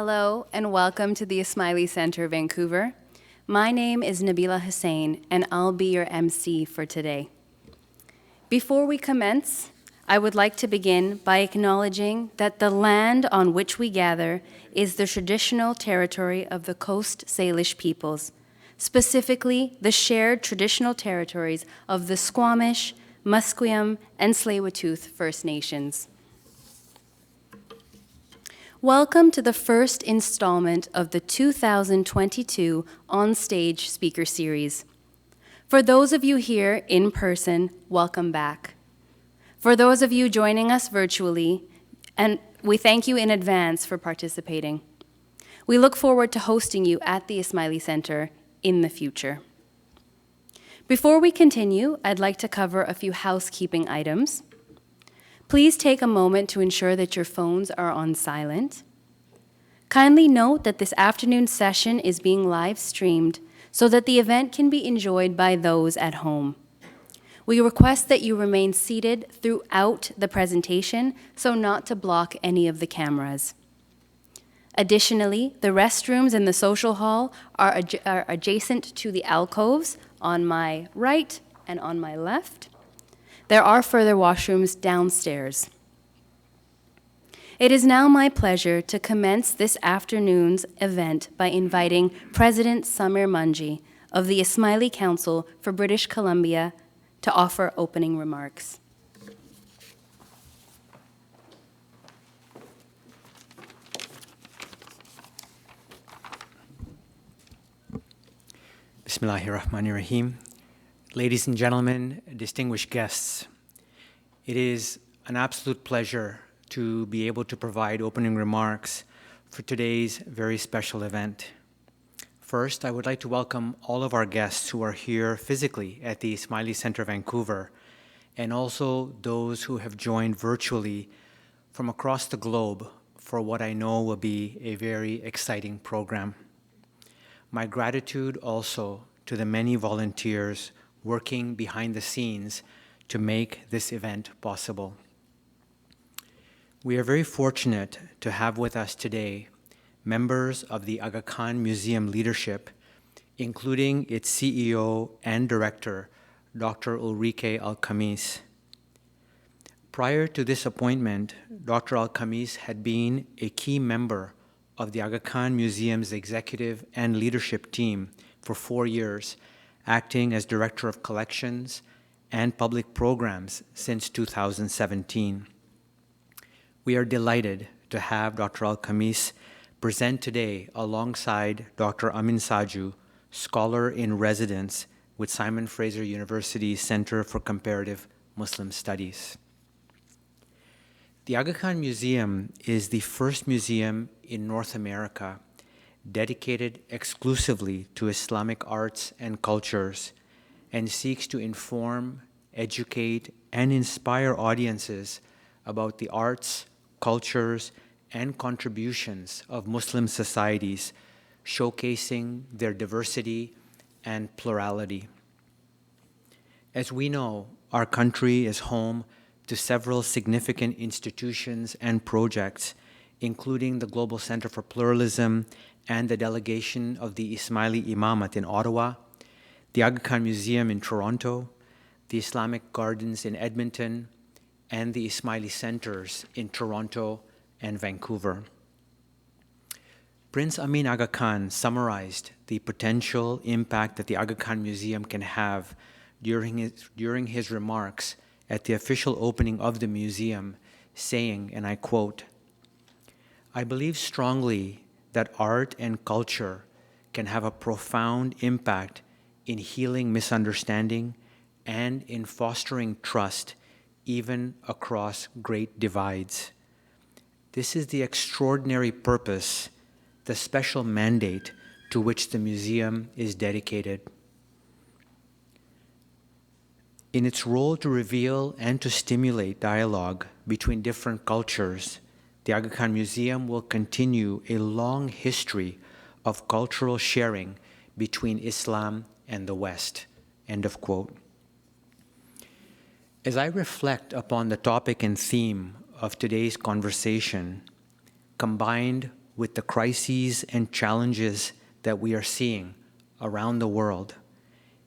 Hello and welcome to the Ismaili Centre, Vancouver. My name is Nabila Hussain and I'll be your MC for today. Before we commence, I would like to begin by acknowledging that the land on which we gather is the traditional territory of the Coast Salish peoples, specifically the shared traditional territories of the Squamish, Musqueam, and Tsleil-Waututh First Nations. Welcome to the first installment of the 2022 Onstage Speaker Series. For those of you here in person, welcome back. For those of you joining us virtually, and we thank you in advance for participating. We look forward to hosting you at the Ismaili Centre in the future. Before we continue, I'd like to cover a few housekeeping items. Please take a moment to ensure that your phones are on silent. Kindly note that this afternoon's session is being live streamed so that the event can be enjoyed by those at home. We request that you remain seated throughout the presentation so not to block any of the cameras. Additionally, the restrooms in the social hall are adjacent to the alcoves on my right and on my left. There are further washrooms downstairs. It is now my pleasure to commence this afternoon's event by inviting President Samir Manji of the Ismaili Council for British Columbia to offer opening remarks. Bismillahirrahmanirrahim. Ladies and gentlemen, distinguished guests, it is an absolute pleasure to be able to provide opening remarks for today's very special event. First, I would like to welcome all of our guests who are here physically at the Ismaili Centre, Vancouver, and also those who have joined virtually from across the globe for what I know will be a very exciting program. My gratitude also to the many volunteers working behind the scenes to make this event possible. We are very fortunate to have with us today members of the Aga Khan Museum leadership, including its CEO and director, Dr Ulrike al-Khamis. Prior to this appointment, Dr al-Khamis had been a key member of the Aga Khan Museum's executive and leadership team for 4 years, acting as Director of Collections and Public Programs since 2017. We are delighted to have Dr. al-Khamis present today alongside Dr. Amyn Sajoo, Scholar in Residence with Simon Fraser University Center for Comparative Muslim Studies. The Aga Khan Museum is the first museum in North America dedicated exclusively to Islamic arts and cultures and seeks to inform, educate, and inspire audiences about the arts, cultures, and contributions of Muslim societies, showcasing their diversity and plurality. As we know, our country is home to several significant institutions and projects, including the Global Center for Pluralism and the delegation of the Ismaili Imamat in Ottawa, the Aga Khan Museum in Toronto, the Islamic Gardens in Edmonton, and the Ismaili Centres in Toronto and Vancouver. Prince Amin Aga Khan summarized the potential impact that the Aga Khan Museum can have during his remarks at the official opening of the museum, saying, and I quote, "I believe strongly that art and culture can have a profound impact in healing misunderstanding and in fostering trust even across great divides. This is the extraordinary purpose, the special mandate to which the museum is dedicated. In its role to reveal and to stimulate dialogue between different cultures, the Aga Khan Museum will continue a long history of cultural sharing between Islam and the West." End of quote. As I reflect upon the topic and theme of today's conversation, combined with the crises and challenges that we are seeing around the world,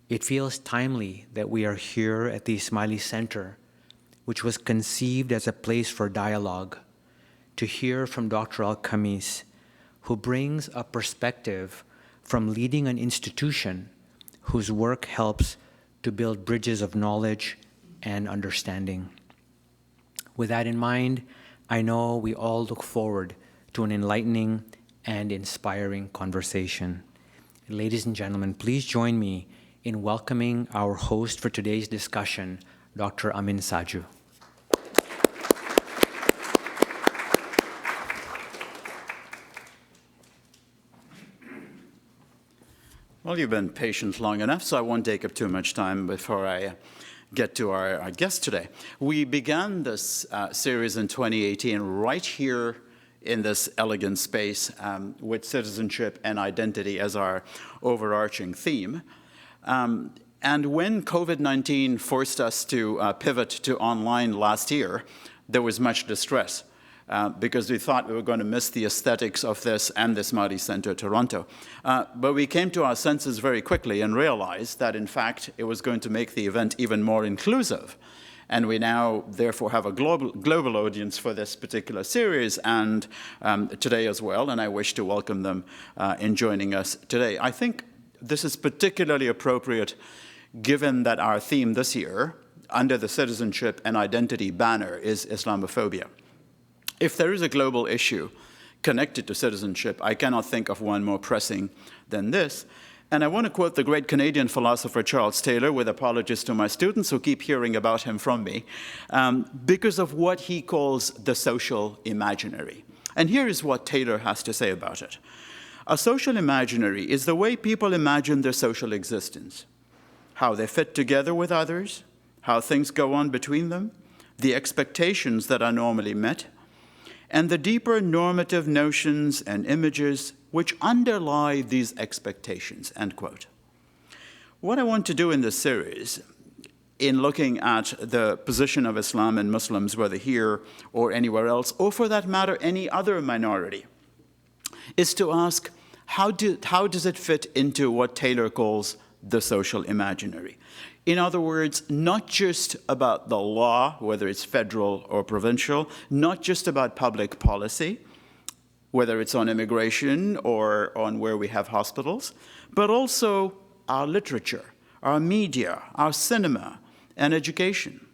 it feels timely that we are here at the Ismaili Center, which was conceived as a place for dialogue, to hear from Dr. al-Khamis, who brings a perspective from leading an institution whose work helps to build bridges of knowledge and understanding. With that in mind, I know we all look forward to an enlightening and inspiring conversation. Ladies and gentlemen, please join me in welcoming our host for today's discussion, Dr. Amyn Sajoo. Well, you've been patient long enough, so I won't take up too much time before I get to our guest today. We began this series in 2018 right here in this elegant space with citizenship and identity as our overarching theme. And when COVID-19 forced us to pivot to online last year, there was much distress because we thought we were going to miss the aesthetics of this and the Ismaili Centre Toronto. But we came to our senses very quickly and realized that, in fact, it was going to make the event even more inclusive. And we now, therefore, have a global audience for this particular series and today as well, and I wish to welcome them in joining us today. I think this is particularly appropriate given that our theme this year, under the Citizenship and Identity banner, is Islamophobia. If there is a global issue connected to citizenship, I cannot think of one more pressing than this. And I want to quote the great Canadian philosopher Charles Taylor, with apologies to my students who keep hearing about him from me, because of what he calls the social imaginary. And here is what Taylor has to say about it. A social imaginary is the way people imagine their social existence, how they fit together with others, how things go on between them, the expectations that are normally met, and the deeper normative notions and images which underlie these expectations, end quote. What I want to do in this series, in looking at the position of Islam and Muslims, whether here or anywhere else, or for that matter, any other minority, is to ask, how does it fit into what Taylor calls the social imaginary? In other words, not just about the law, whether it's federal or provincial, not just about public policy, whether it's on immigration or on where we have hospitals, but also our literature, our media, our cinema, and education.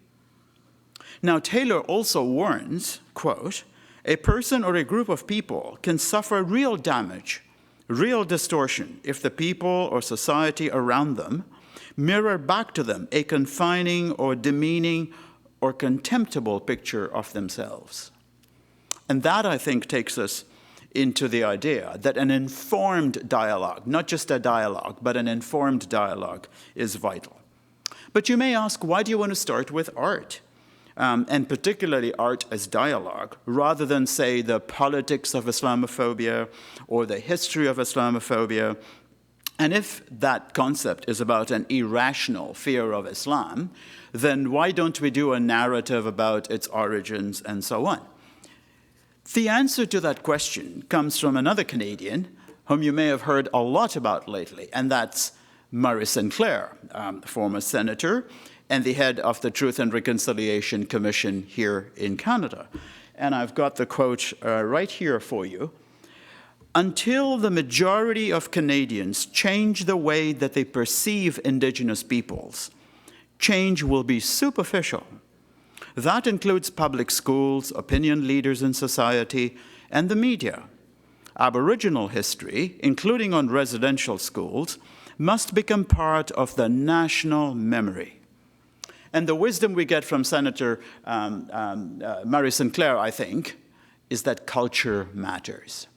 Now, Taylor also warns, quote, a person or a group of people can suffer real damage, real distortion, if the people or society around them mirror back to them a confining or demeaning or contemptible picture of themselves. And that, I think, takes us into the idea that an informed dialogue, not just a dialogue, but an informed dialogue is vital. But you may ask, why do you want to start with art? And particularly art as dialogue, rather than, say, the politics of Islamophobia or the history of Islamophobia. And if that concept is about an irrational fear of Islam, then why don't we do a narrative about its origins and so on? The answer to that question comes from another Canadian whom you may have heard a lot about lately, and that's Murray Sinclair, former senator and the head of the Truth and Reconciliation Commission here in Canada. And I've got the quote right here for you. Until the majority of Canadians change the way that they perceive Indigenous peoples, change will be superficial. That includes public schools, opinion leaders in society, and the media. Aboriginal history, including on residential schools, must become part of the national memory. And the wisdom we get from Senator Murray Sinclair, I think, is that culture matters.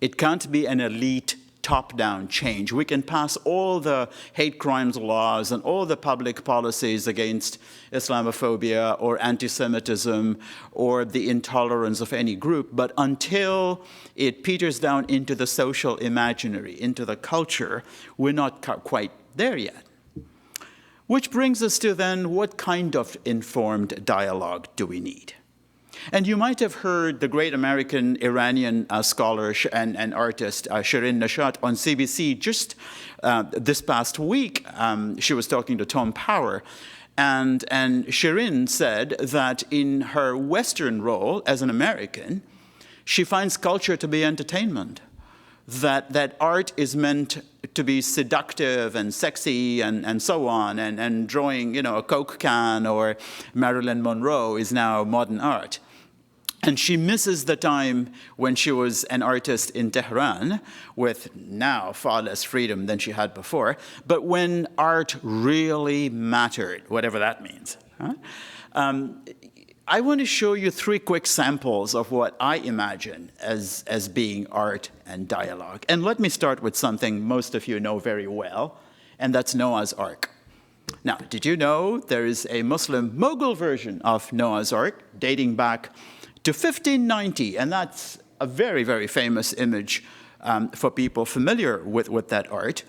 It can't be an elite top-down change. We can pass all the hate crimes laws and all the public policies against Islamophobia or anti-Semitism or the intolerance of any group, but until it peters down into the social imaginary, into the culture, we're not quite there yet. Which brings us to then, what kind of informed dialogue do we need? And you might have heard the great American Iranian scholar and artist Shirin Neshat on CBC just this past week. She was talking to Tom Power. And Shirin said that in her Western role as an American, she finds culture to be entertainment. That art is meant to be seductive and sexy and so on, and drawing, a Coke can or Marilyn Monroe is now modern art. And she misses the time when she was an artist in Tehran, with now far less freedom than she had before, but when art really mattered, whatever that means. Huh? I want to show you 3 quick samples of what I imagine as being art and dialogue. And let me start with something most of you know very well, and that's Noah's Ark. Now, did you know there is a Muslim Mughal version of Noah's Ark dating back to 1590, and that's a very, very famous image for people familiar with that art.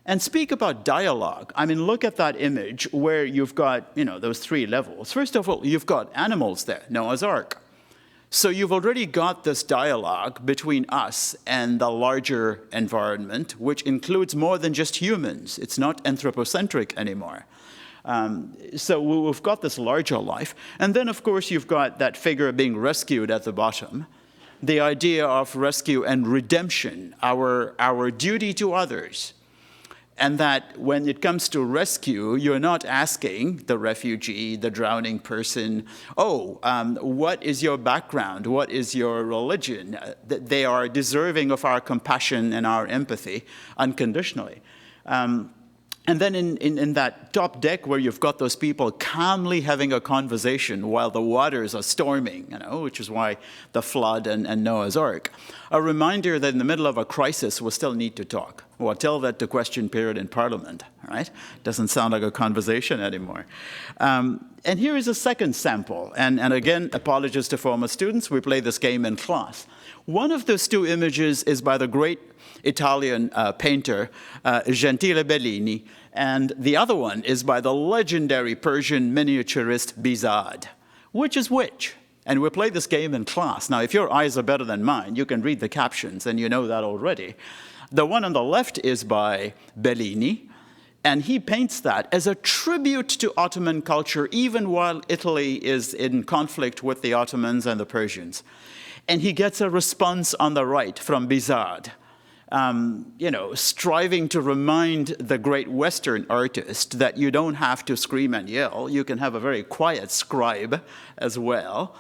And speak about dialogue. I mean, look at that image where you've got, those 3 levels. First of all, you've got animals there, Noah's Ark. So you've already got this dialogue between us and the larger environment, which includes more than just humans. It's not anthropocentric anymore. So we've got this larger life. And then, of course, you've got that figure being rescued at the bottom. The idea of rescue and redemption, our duty to others. And that when it comes to rescue, you're not asking the refugee, the drowning person, what is your background? What is your religion? They are deserving of our compassion and our empathy unconditionally. And then in that top deck where you've got those people calmly having a conversation while the waters are storming, which is why the flood and Noah's Ark. A reminder that in the middle of a crisis, we still need to talk. Well, tell that to question period in Parliament, right? Doesn't sound like a conversation anymore. And here is a second sample. And again, apologies to former students. We play this game in class. One of those 2 images is by the great Italian painter Gentile Bellini, and the other one is by the legendary Persian miniaturist Bizard. Which is which? And we play this game in class. Now, if your eyes are better than mine, you can read the captions, and you know that already. The one on the left is by Bellini, and he paints that as a tribute to Ottoman culture, even while Italy is in conflict with the Ottomans and the Persians. And he gets a response on the right from Bizard. Striving to remind the great Western artist that you don't have to scream and yell. You can have a very quiet scribe as well.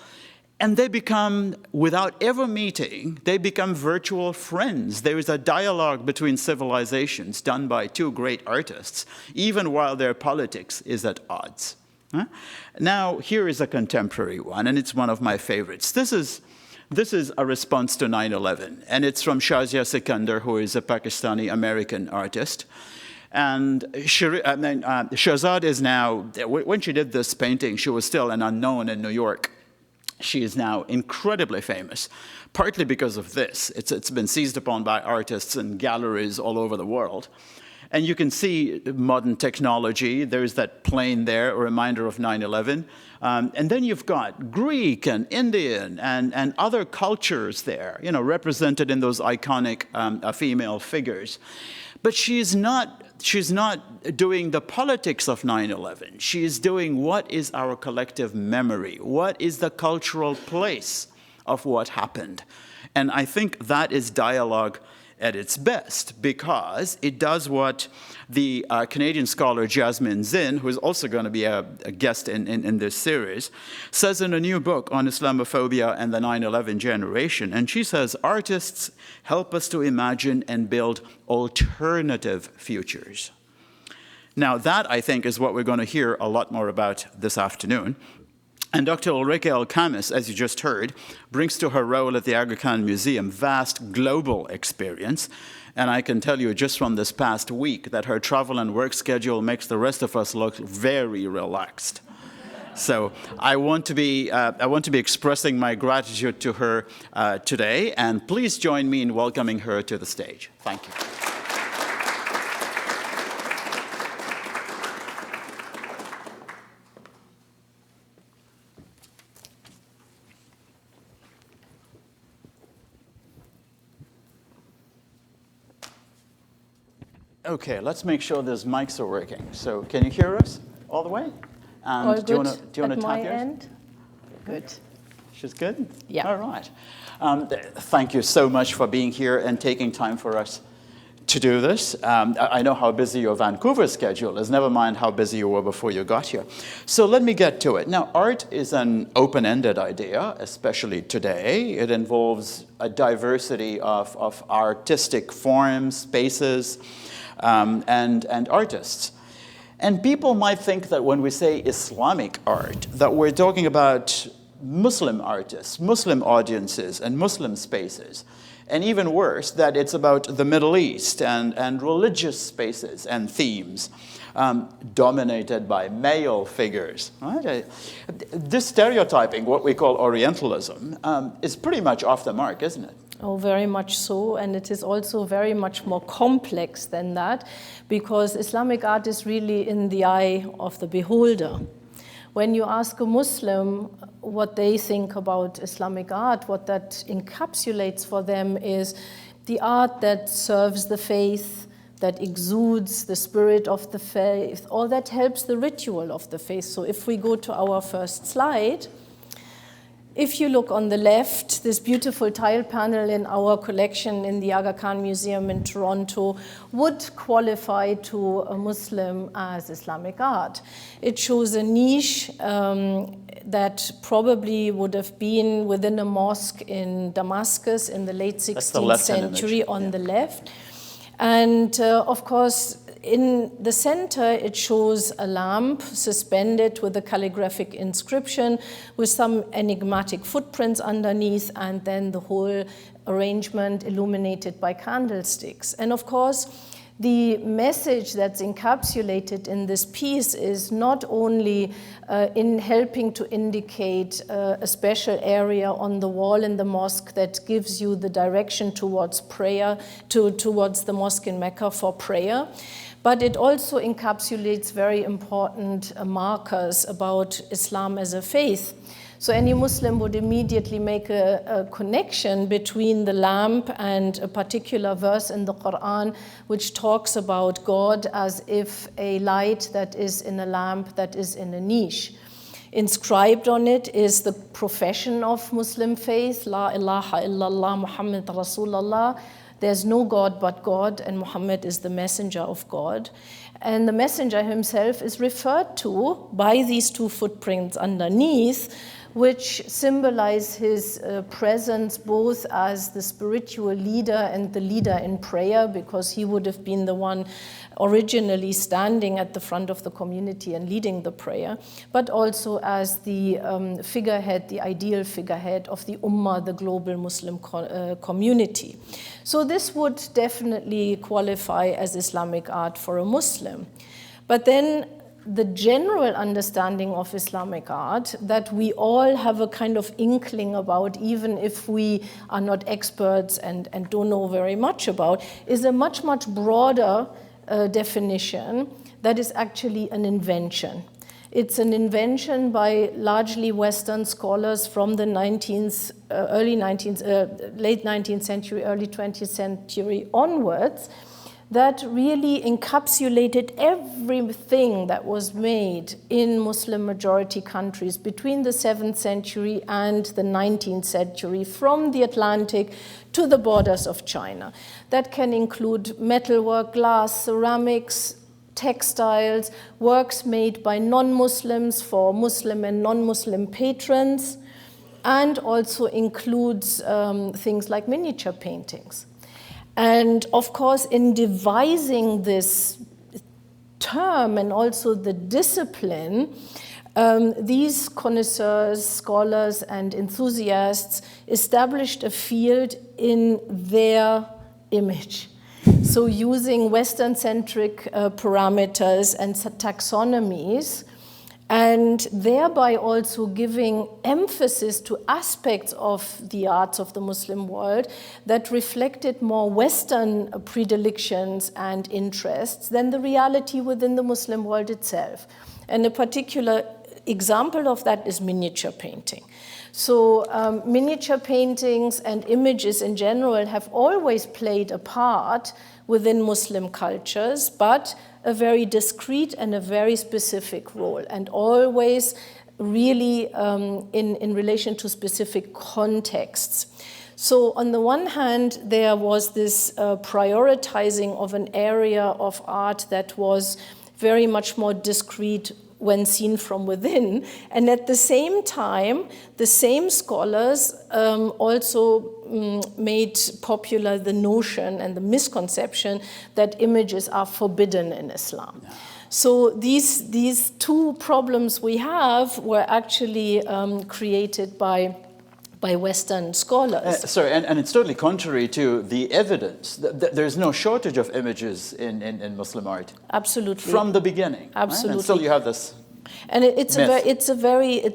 And they become, without ever meeting, they become virtual friends. There is a dialogue between civilizations done by 2 great artists, even while their politics is at odds. Huh? Now, here is a contemporary one, and it's one of my favorites. This is a response to 9/11, and it's from Shazia Sikandar, who is a Pakistani-American artist. And Shahzad is now, when she did this painting, she was still an unknown in New York. She is now incredibly famous, partly because of this. It's been seized upon by artists and galleries all over the world. And you can see modern technology. There's that plane there, a reminder of 9/11. And then you've got Greek and Indian and other cultures there, represented in those iconic female figures. But she's not doing the politics of 9/11. She's doing what is our collective memory? What is the cultural place of what happened? And I think that is dialogue at its best, because it does what the Canadian scholar Jasmine Zinn, who is also going to be a guest in this series, says in a new book on Islamophobia and the 9/11 generation. And she says, artists help us to imagine and build alternative futures. Now, that, I think, is what we're going to hear a lot more about this afternoon. And Dr. Ulrike al-Khamis, as you just heard, brings to her role at the Aga Khan Museum vast global experience. And I can tell you just from this past week that her travel and work schedule makes the rest of us look very relaxed. So I want to be expressing my gratitude to her today. And please join me in welcoming her to the stage. Thank you. Okay, let's make sure those mics are working. So can you hear us all the way? And All good do you want to at my tap yours? end? Good. She's good? Yeah. All right. Thank you so much for being here and taking time for us to do this. I know how busy your Vancouver schedule is, never mind how busy you were before you got here. So let me get to it. Now, art is an open-ended idea, especially today. It involves a diversity of artistic forms, spaces, and artists. And people might think that when we say Islamic art, that we're talking about Muslim artists, Muslim audiences, and Muslim spaces. And even worse, that it's about the Middle East and religious spaces and themes dominated by male figures. Right? This stereotyping, what we call Orientalism, is pretty much off the mark, isn't it? Oh, very much so, and it is also very much more complex than that, because Islamic art is really in the eye of the beholder. When you ask a Muslim what they think about Islamic art, what that encapsulates for them is the art that serves the faith, that exudes the spirit of the faith, or that helps the ritual of the faith. So if we go to our first slide, if you look on the left, this beautiful tile panel in our collection in the Aga Khan Museum in Toronto would qualify to a Muslim as Islamic art. It shows a niche that probably would have been within a mosque in Damascus in the late 16th century on the left. And of course, in the center, it shows a lamp suspended with a calligraphic inscription with some enigmatic footprints underneath, and then the whole arrangement illuminated by candlesticks. And of course, the message that's encapsulated in this piece is not only in helping to indicate a special area on the wall in the mosque that gives you the direction towards prayer, towards the mosque in Mecca for prayer, but it also encapsulates very important markers about Islam as a faith. So any Muslim would immediately make a connection between the lamp and a particular verse in the Quran which talks about God as if a light that is in a lamp that is in a niche. Inscribed on it is the profession of Muslim faith, La ilaha illallah Muhammad Rasulullah. There's no God but God, and Muhammad is the messenger of God. And the messenger himself is referred to by these two footprints underneath, which symbolize his presence both as the spiritual leader and the leader in prayer, because he would have been the one originally standing at the front of the community and leading the prayer, but also as the figurehead, the ideal figurehead of the Ummah, the global Muslim community. So this would definitely qualify as Islamic art for a Muslim. But then the general understanding of Islamic art that we all have a kind of inkling about, even if we are not experts and don't know very much about, is a much, much broader definition that is actually an invention. It's an invention by largely Western scholars from the late 19th century, early 20th century onwards, that really encapsulated everything that was made in Muslim majority countries between the 7th century and the 19th century, from the Atlantic to the borders of China. That can include metalwork, glass, ceramics, textiles, works made by non-Muslims for Muslim and non-Muslim patrons, and also includes things like miniature paintings. And of course, in devising this term and also the discipline, these connoisseurs, scholars, and enthusiasts established a field in their image. So using Western-centric parameters and taxonomies, and thereby also giving emphasis to aspects of the arts of the Muslim world that reflected more Western predilections and interests than the reality within the Muslim world itself. And a particular example of that is miniature painting. So miniature paintings and images in general have always played a part within Muslim cultures, but a very discrete and a very specific role, and always really in relation to specific contexts. So on the one hand, there was this prioritizing of an area of art that was very much more discrete when seen from within. And at the same time, the same scholars also made popular the notion and the misconception that images are forbidden in Islam. Yeah. So these two problems we have were actually created by Western scholars. And it's totally contrary to the evidence. There's no shortage of images in Muslim art. Absolutely. From the beginning. Absolutely. Right? And still you have this. And it's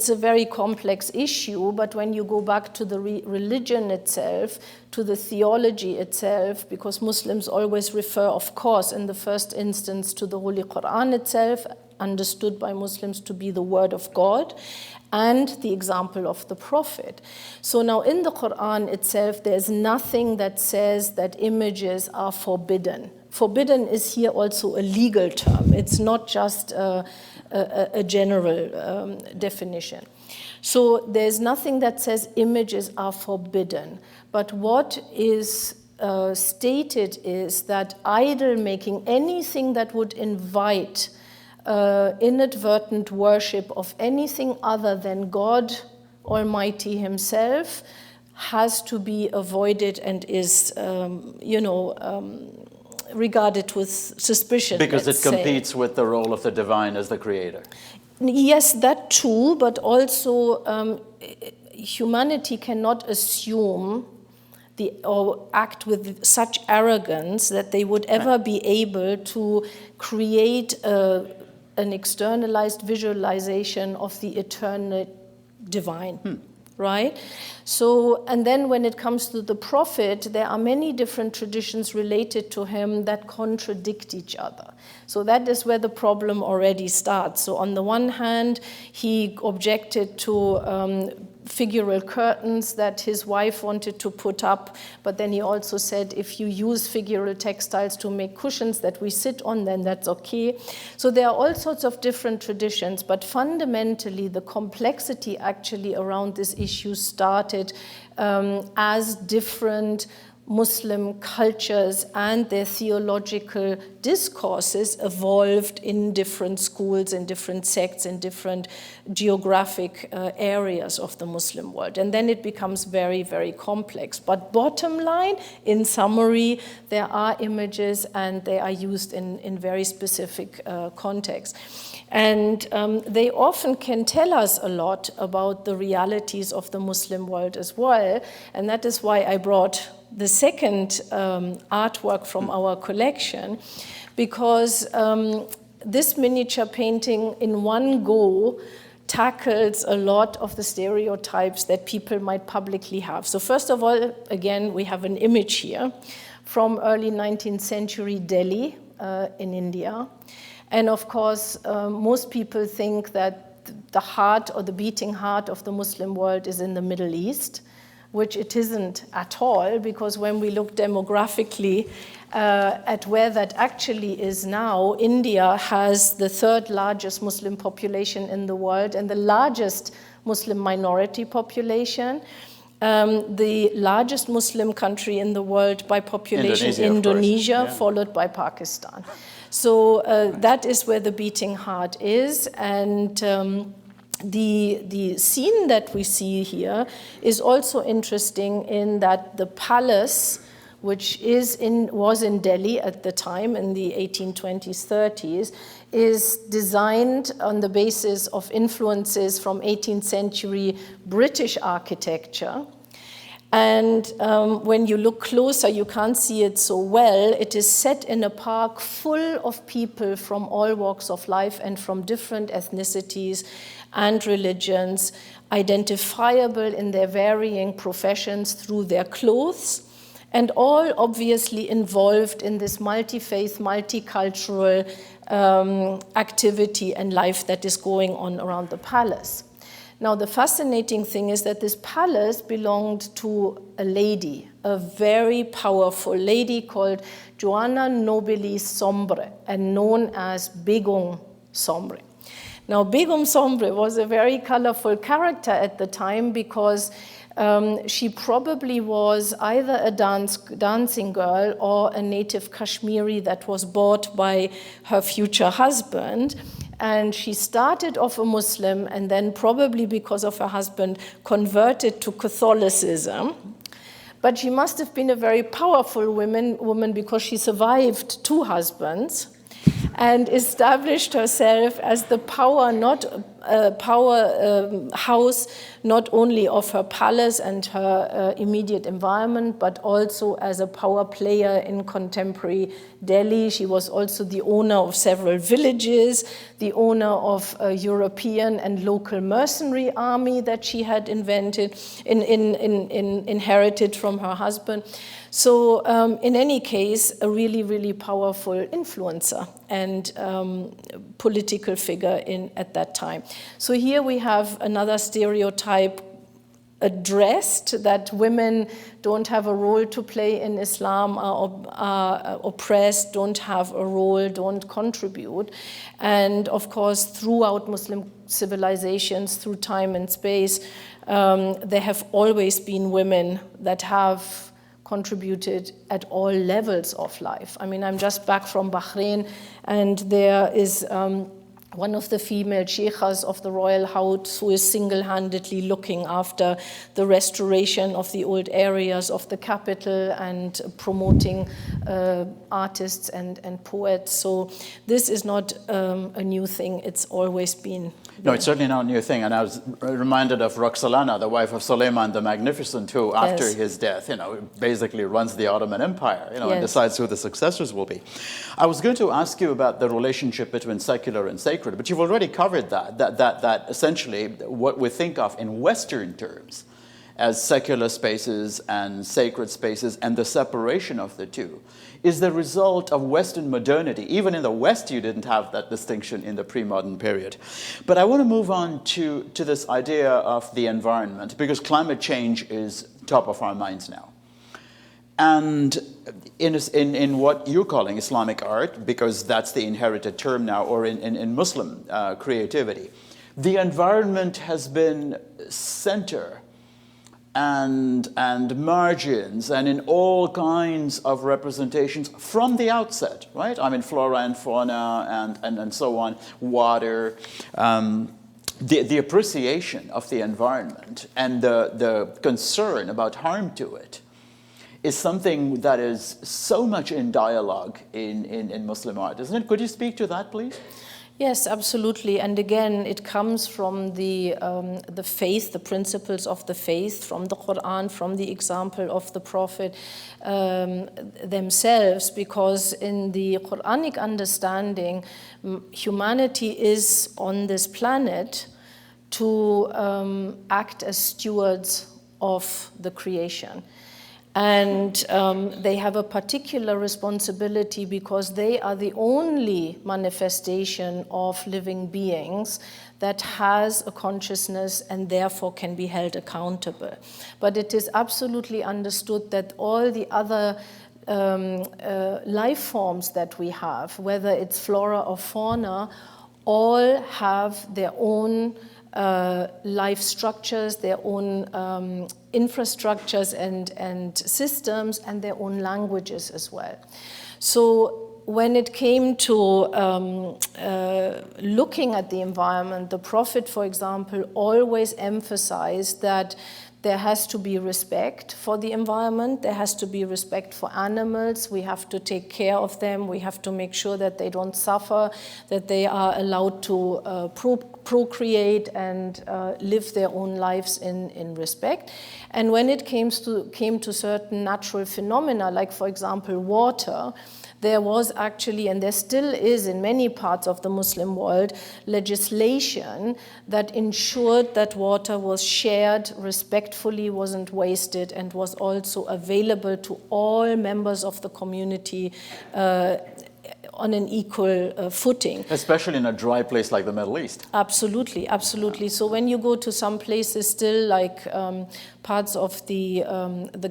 a very complex issue, but when you go back to the religion itself, to the theology itself, because Muslims always refer, of course, in the first instance to the Holy Quran itself, understood by Muslims to be the word of God, and the example of the Prophet. So now in the Quran itself, there's nothing that says that images are forbidden. Forbidden is here also a legal term. It's not just a general definition. So there's nothing that says images are forbidden. But what is stated is that idol making, anything that would invite inadvertent worship of anything other than God Almighty Himself, has to be avoided and is, regarded with suspicion. Because it competes with the role of the divine as the creator. Yes, that too, but also humanity cannot assume or act with such arrogance that they would ever be able to create an externalized visualization of the eternal divine. Right? So, and then when it comes to the Prophet, there are many different traditions related to him that contradict each other. So that is where the problem already starts. So on the one hand, he objected to figural curtains that his wife wanted to put up, but then he also said, if you use figural textiles to make cushions that we sit on, then that's okay. So there are all sorts of different traditions, but fundamentally the complexity actually around this issue started as different Muslim cultures and their theological discourses evolved in different schools, in different sects, in different geographic areas of the Muslim world. And then it becomes very, very complex. But bottom line, in summary, there are images and they are used in very specific contexts. And they often can tell us a lot about the realities of the Muslim world as well. And that is why I brought the second artwork from our collection, because this miniature painting in one go tackles a lot of the stereotypes that people might publicly have. So first of all, again, we have an image here from early 19th century Delhi in India. And of course, most people think that the heart or the beating heart of the Muslim world is in the Middle East, which it isn't at all, because when we look demographically at where that actually is now, India has the third largest Muslim population in the world and the largest Muslim minority population. The largest Muslim country in the world by population, Indonesia, followed by Pakistan. So that is where the beating heart is, and the scene that we see here is also interesting in that the palace, which was in Delhi at the time in the 1820s, 30s, is designed on the basis of influences from 18th century British architecture. And when you look closer, you can't see it so well. It is set in a park full of people from all walks of life and from different ethnicities and religions, identifiable in their varying professions through their clothes, and all obviously involved in this multi-faith, multicultural activity and life that is going on around the palace. Now, the fascinating thing is that this palace belonged to a lady, a very powerful lady called Joanna Nobili Sombre, and known as Begum Sombre. Now, Begum Sombre was a very colorful character at the time because she probably was either a dancing girl or a native Kashmiri that was bought by her future husband. And she started off a Muslim and then, probably because of her husband, converted to Catholicism. But she must have been a very powerful woman because she survived 2 husbands and established herself as the house not only of her palace and her immediate environment, but also as a power player in contemporary Delhi. She was also the owner of several villages, the owner of a European and local mercenary army that she had inherited from her husband. So in any case, a really, really powerful influencer and political figure at that time. So here we have another stereotype addressed, that women don't have a role to play in Islam, are oppressed, don't have a role, don't contribute. And of course, throughout Muslim civilizations, through time and space, there have always been women that have contributed at all levels of life. I mean, I'm just back from Bahrain, and there is one of the female sheikhas of the royal house who is single-handedly looking after the restoration of the old areas of the capital and promoting artists and poets. So this is not a new thing. It's always been. No, it's certainly not a new thing. And I was reminded of Roxolana, the wife of Suleiman the Magnificent, who, after his death, basically runs the Ottoman Empire, and decides who the successors will be. I was going to ask you about the relationship between secular and sacred, but you've already covered that essentially what we think of in Western terms as secular spaces and sacred spaces, and the separation of the two is the result of Western modernity. Even in the West, you didn't have that distinction in the pre-modern period. But I want to move on to this idea of the environment, because climate change is top of our minds now. And in what you're calling Islamic art, because that's the inherited term now, or in Muslim creativity, the environment has been center and margins and in all kinds of representations from the outset, right? I mean, flora and fauna and so on, water, the appreciation of the environment and the concern about harm to it is something that is so much in dialogue in Muslim art, isn't it? Could you speak to that, please? Yes, absolutely. And again, it comes from the faith, the principles of the faith, from the Quran, from the example of the Prophet themselves, because in the Quranic understanding, humanity is on this planet to act as stewards of the creation. And they have a particular responsibility because they are the only manifestation of living beings that has a consciousness and therefore can be held accountable. But it is absolutely understood that all the other life forms that we have, whether it's flora or fauna, all have their own life structures, their own infrastructures and systems, and their own languages as well. So when it came to looking at the environment, the Prophet, for example, always emphasized that there has to be respect for the environment, there has to be respect for animals, we have to take care of them, we have to make sure that they don't suffer, that they are allowed to procreate and live their own lives in respect. And when it came to certain natural phenomena, like for example water, there was actually, and there still is in many parts of the Muslim world, legislation that ensured that water was shared respectfully, wasn't wasted, and was also available to all members of the community on an equal footing. Especially in a dry place like the Middle East. Absolutely, absolutely. So when you go to some places still like parts of the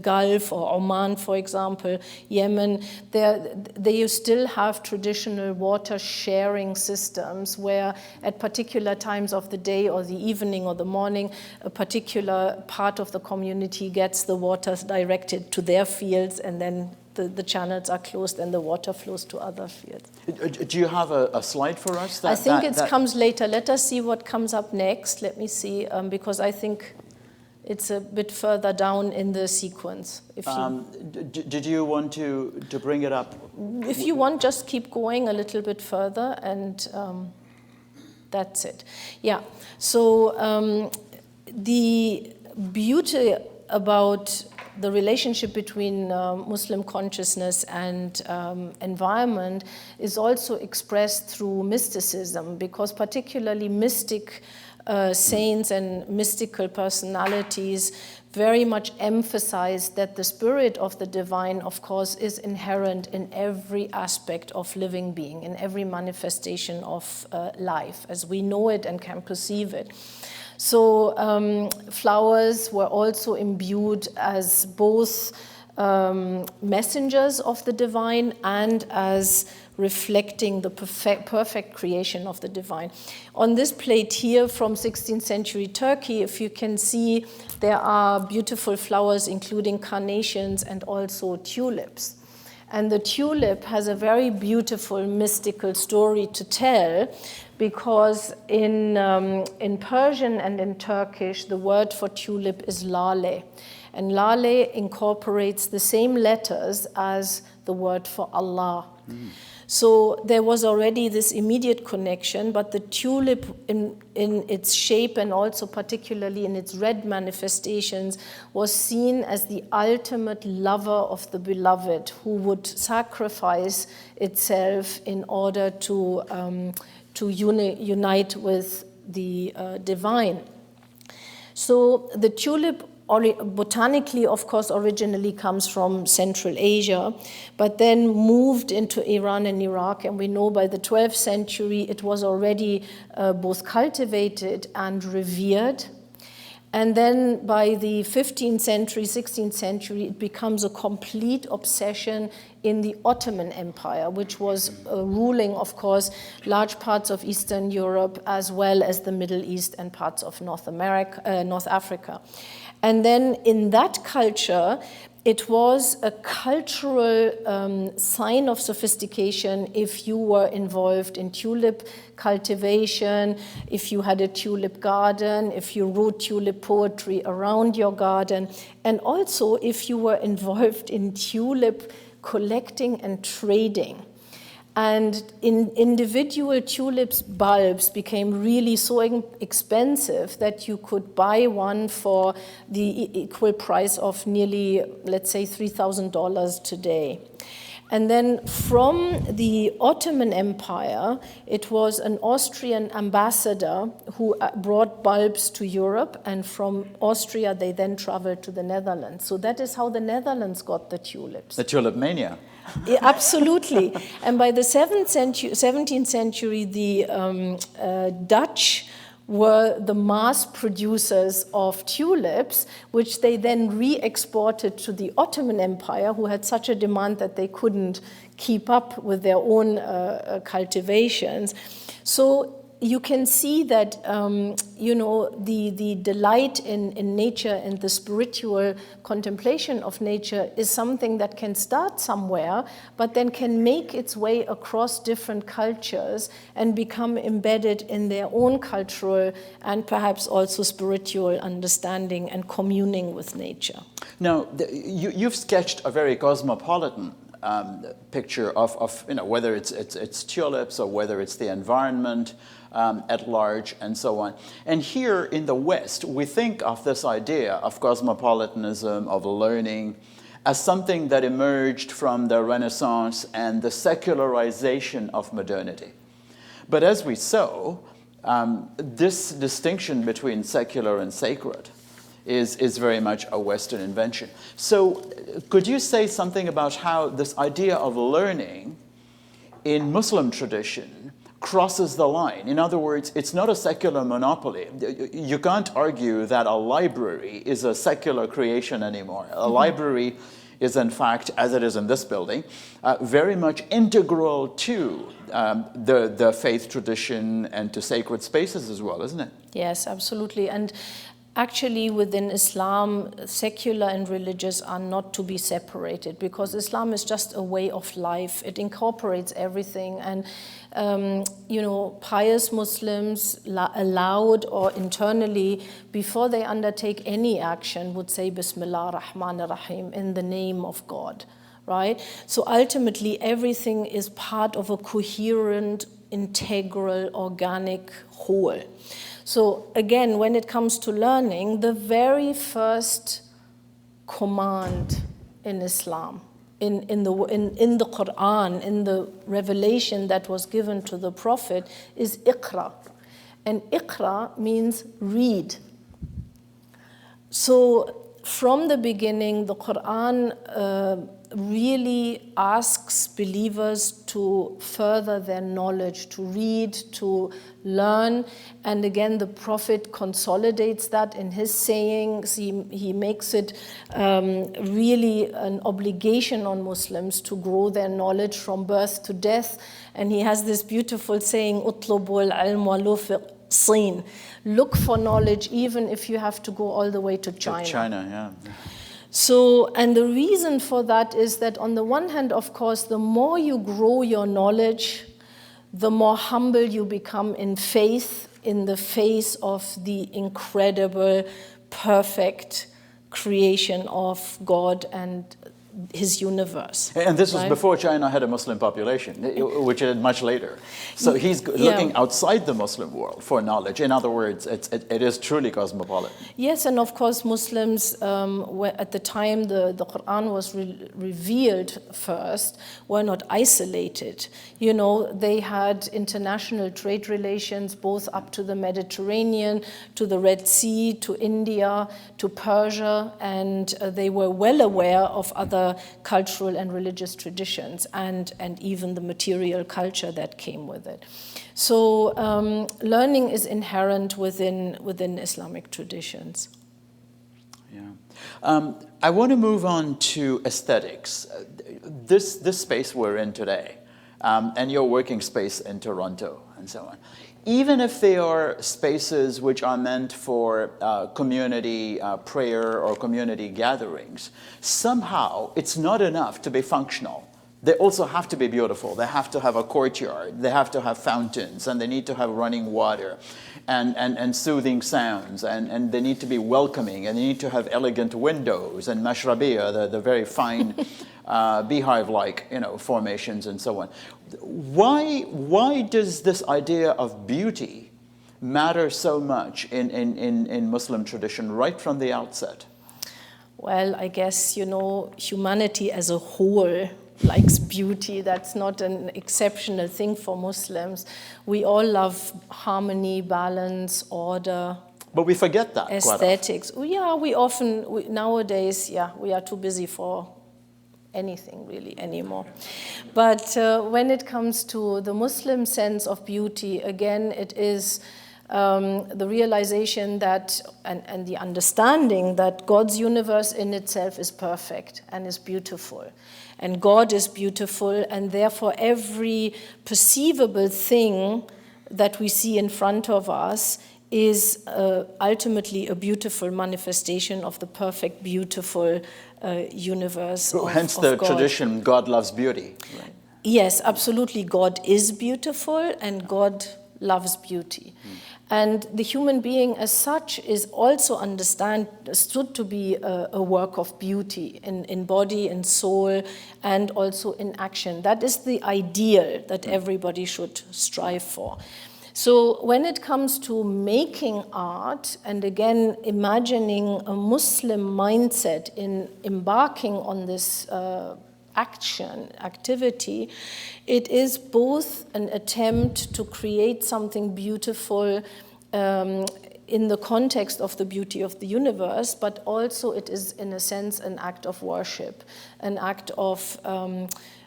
Gulf or Oman, for example, Yemen, they still have traditional water sharing systems where at particular times of the day or the evening or the morning, a particular part of the community gets the water directed to their fields, and then the channels are closed and the water flows to other fields. Do you have a slide for us? I think it comes later. Let us see what comes up next. Let me see, because I think it's a bit further down in the sequence. If you, did you want to bring it up? If you want, just keep going a little bit further, and that's it. Yeah, so the beauty about the relationship between Muslim consciousness and environment is also expressed through mysticism, because particularly mystic saints and mystical personalities very much emphasize that the spirit of the divine, of course, is inherent in every aspect of living being, in every manifestation of life, as we know it and can perceive it. So flowers were also imbued as both messengers of the divine and as reflecting the perfect creation of the divine. On this plate here from 16th century Turkey, if you can see, there are beautiful flowers including carnations and also tulips. And the tulip has a very beautiful mystical story to tell, because in Persian and in Turkish, the word for tulip is lale. And lale incorporates the same letters as the word for Allah. Mm. So there was already this immediate connection, but the tulip in its shape and also particularly in its red manifestations was seen as the ultimate lover of the beloved, who would sacrifice itself in order to unite with the divine. So the tulip botanically, of course, originally comes from Central Asia, but then moved into Iran and Iraq, and we know by the 12th century it was already both cultivated and revered. And then by the 15th century, 16th century, it becomes a complete obsession in the Ottoman Empire, which was ruling, of course, large parts of Eastern Europe as well as the Middle East and parts of North Africa. And then in that culture, it was a cultural sign of sophistication if you were involved in tulip cultivation, if you had a tulip garden, if you wrote tulip poetry around your garden, and also if you were involved in tulip collecting and trading. And individual tulips bulbs became really so expensive that you could buy one for the equal price of nearly, let's say, $3,000 today. And then from the Ottoman Empire, it was an Austrian ambassador who brought bulbs to Europe, and from Austria they then traveled to the Netherlands. So that is how the Netherlands got the tulips. The tulip mania. Yeah, absolutely. And by the 17th century, the Dutch were the mass producers of tulips, which they then re-exported to the Ottoman Empire, who had such a demand that they couldn't keep up with their own cultivations. So you can see that, the delight in nature and the spiritual contemplation of nature is something that can start somewhere, but then can make its way across different cultures and become embedded in their own cultural and perhaps also spiritual understanding and communing with nature. Now, you've sketched a very cosmopolitan picture of whether it's tulips or whether it's the environment at large and so on. And here in the West, we think of this idea of cosmopolitanism, of learning, as something that emerged from the Renaissance and the secularization of modernity. But as we saw, this distinction between secular and sacred is very much a Western invention. So could you say something about how this idea of learning in Muslim tradition crosses the line. In other words, it's not a secular monopoly. You can't argue that a library is a secular creation anymore. A library is, in fact, as it is in this building, very much integral to the faith tradition and to sacred spaces as well, isn't it? Yes, absolutely. And actually, within Islam, secular and religious are not to be separated, because Islam is just a way of life. It incorporates everything. And, pious Muslims allowed or internally, before they undertake any action, would say Bismillah ar-Rahman ar-Rahim, in the name of God, right? So ultimately, everything is part of a coherent, integral, organic whole. So again, when it comes to learning, the very first command in Islam, in the Quran, in the revelation that was given to the Prophet, is Iqra. And Iqra means read. So from the beginning, the Quran really asks believers to further their knowledge, to read, to learn. And again, the Prophet consolidates that in his sayings. He makes it really an obligation on Muslims to grow their knowledge from birth to death. And he has this beautiful saying, "Utlubul ilm walau fi Sin." Look for knowledge even if you have to go all the way to China. China, yeah. So, and the reason for that is that on the one hand, of course, the more you grow your knowledge, the more humble you become in faith in the face of the incredible, perfect creation of God and his universe. And this was before China had a Muslim population, which it had much later. So he's looking outside the Muslim world for knowledge. In other words, it is truly cosmopolitan. Yes, and of course Muslims, at the time the Quran was revealed first, were not isolated. You know, they had international trade relations both up to the Mediterranean, to the Red Sea, to India, to Persia, and they were well aware of other cultural and religious traditions and even the material culture that came with it. So learning is inherent within Islamic traditions. Yeah. I want to move on to aesthetics. This space we're in today, and your working space in Toronto and so on, even if they are spaces which are meant for community prayer or community gatherings, somehow it's not enough to be functional. They also have to be beautiful. They have to have a courtyard. They have to have fountains, and they need to have running water and soothing sounds, and they need to be welcoming, and they need to have elegant windows and mashrabiyah, the very fine beehive-like formations and so on. Why does this idea of beauty matter so much in Muslim tradition right from the outset? Well, I guess, humanity as a whole likes beauty. That's not an exceptional thing for Muslims. We all love harmony, balance, order. But we forget that. Aesthetics. Yeah, nowadays, we are too busy for anything really anymore. But when it comes to the Muslim sense of beauty, again, it is the realization that, and the understanding that God's universe in itself is perfect and is beautiful. And God is beautiful, and therefore every perceivable thing that we see in front of us is ultimately a beautiful manifestation of the perfect, beautiful universe Hence of the God. tradition, God loves beauty. Right? Yes, absolutely. God is beautiful, and God loves beauty. And the human being as such is also understood to be a work of beauty in body, in soul, and also in action. That is the ideal that everybody should strive for. So when it comes to making art, and again, imagining a Muslim mindset in embarking on this activity, it is both an attempt to create something beautiful in the context of the beauty of the universe, but also it is, in a sense, an act of worship, an act of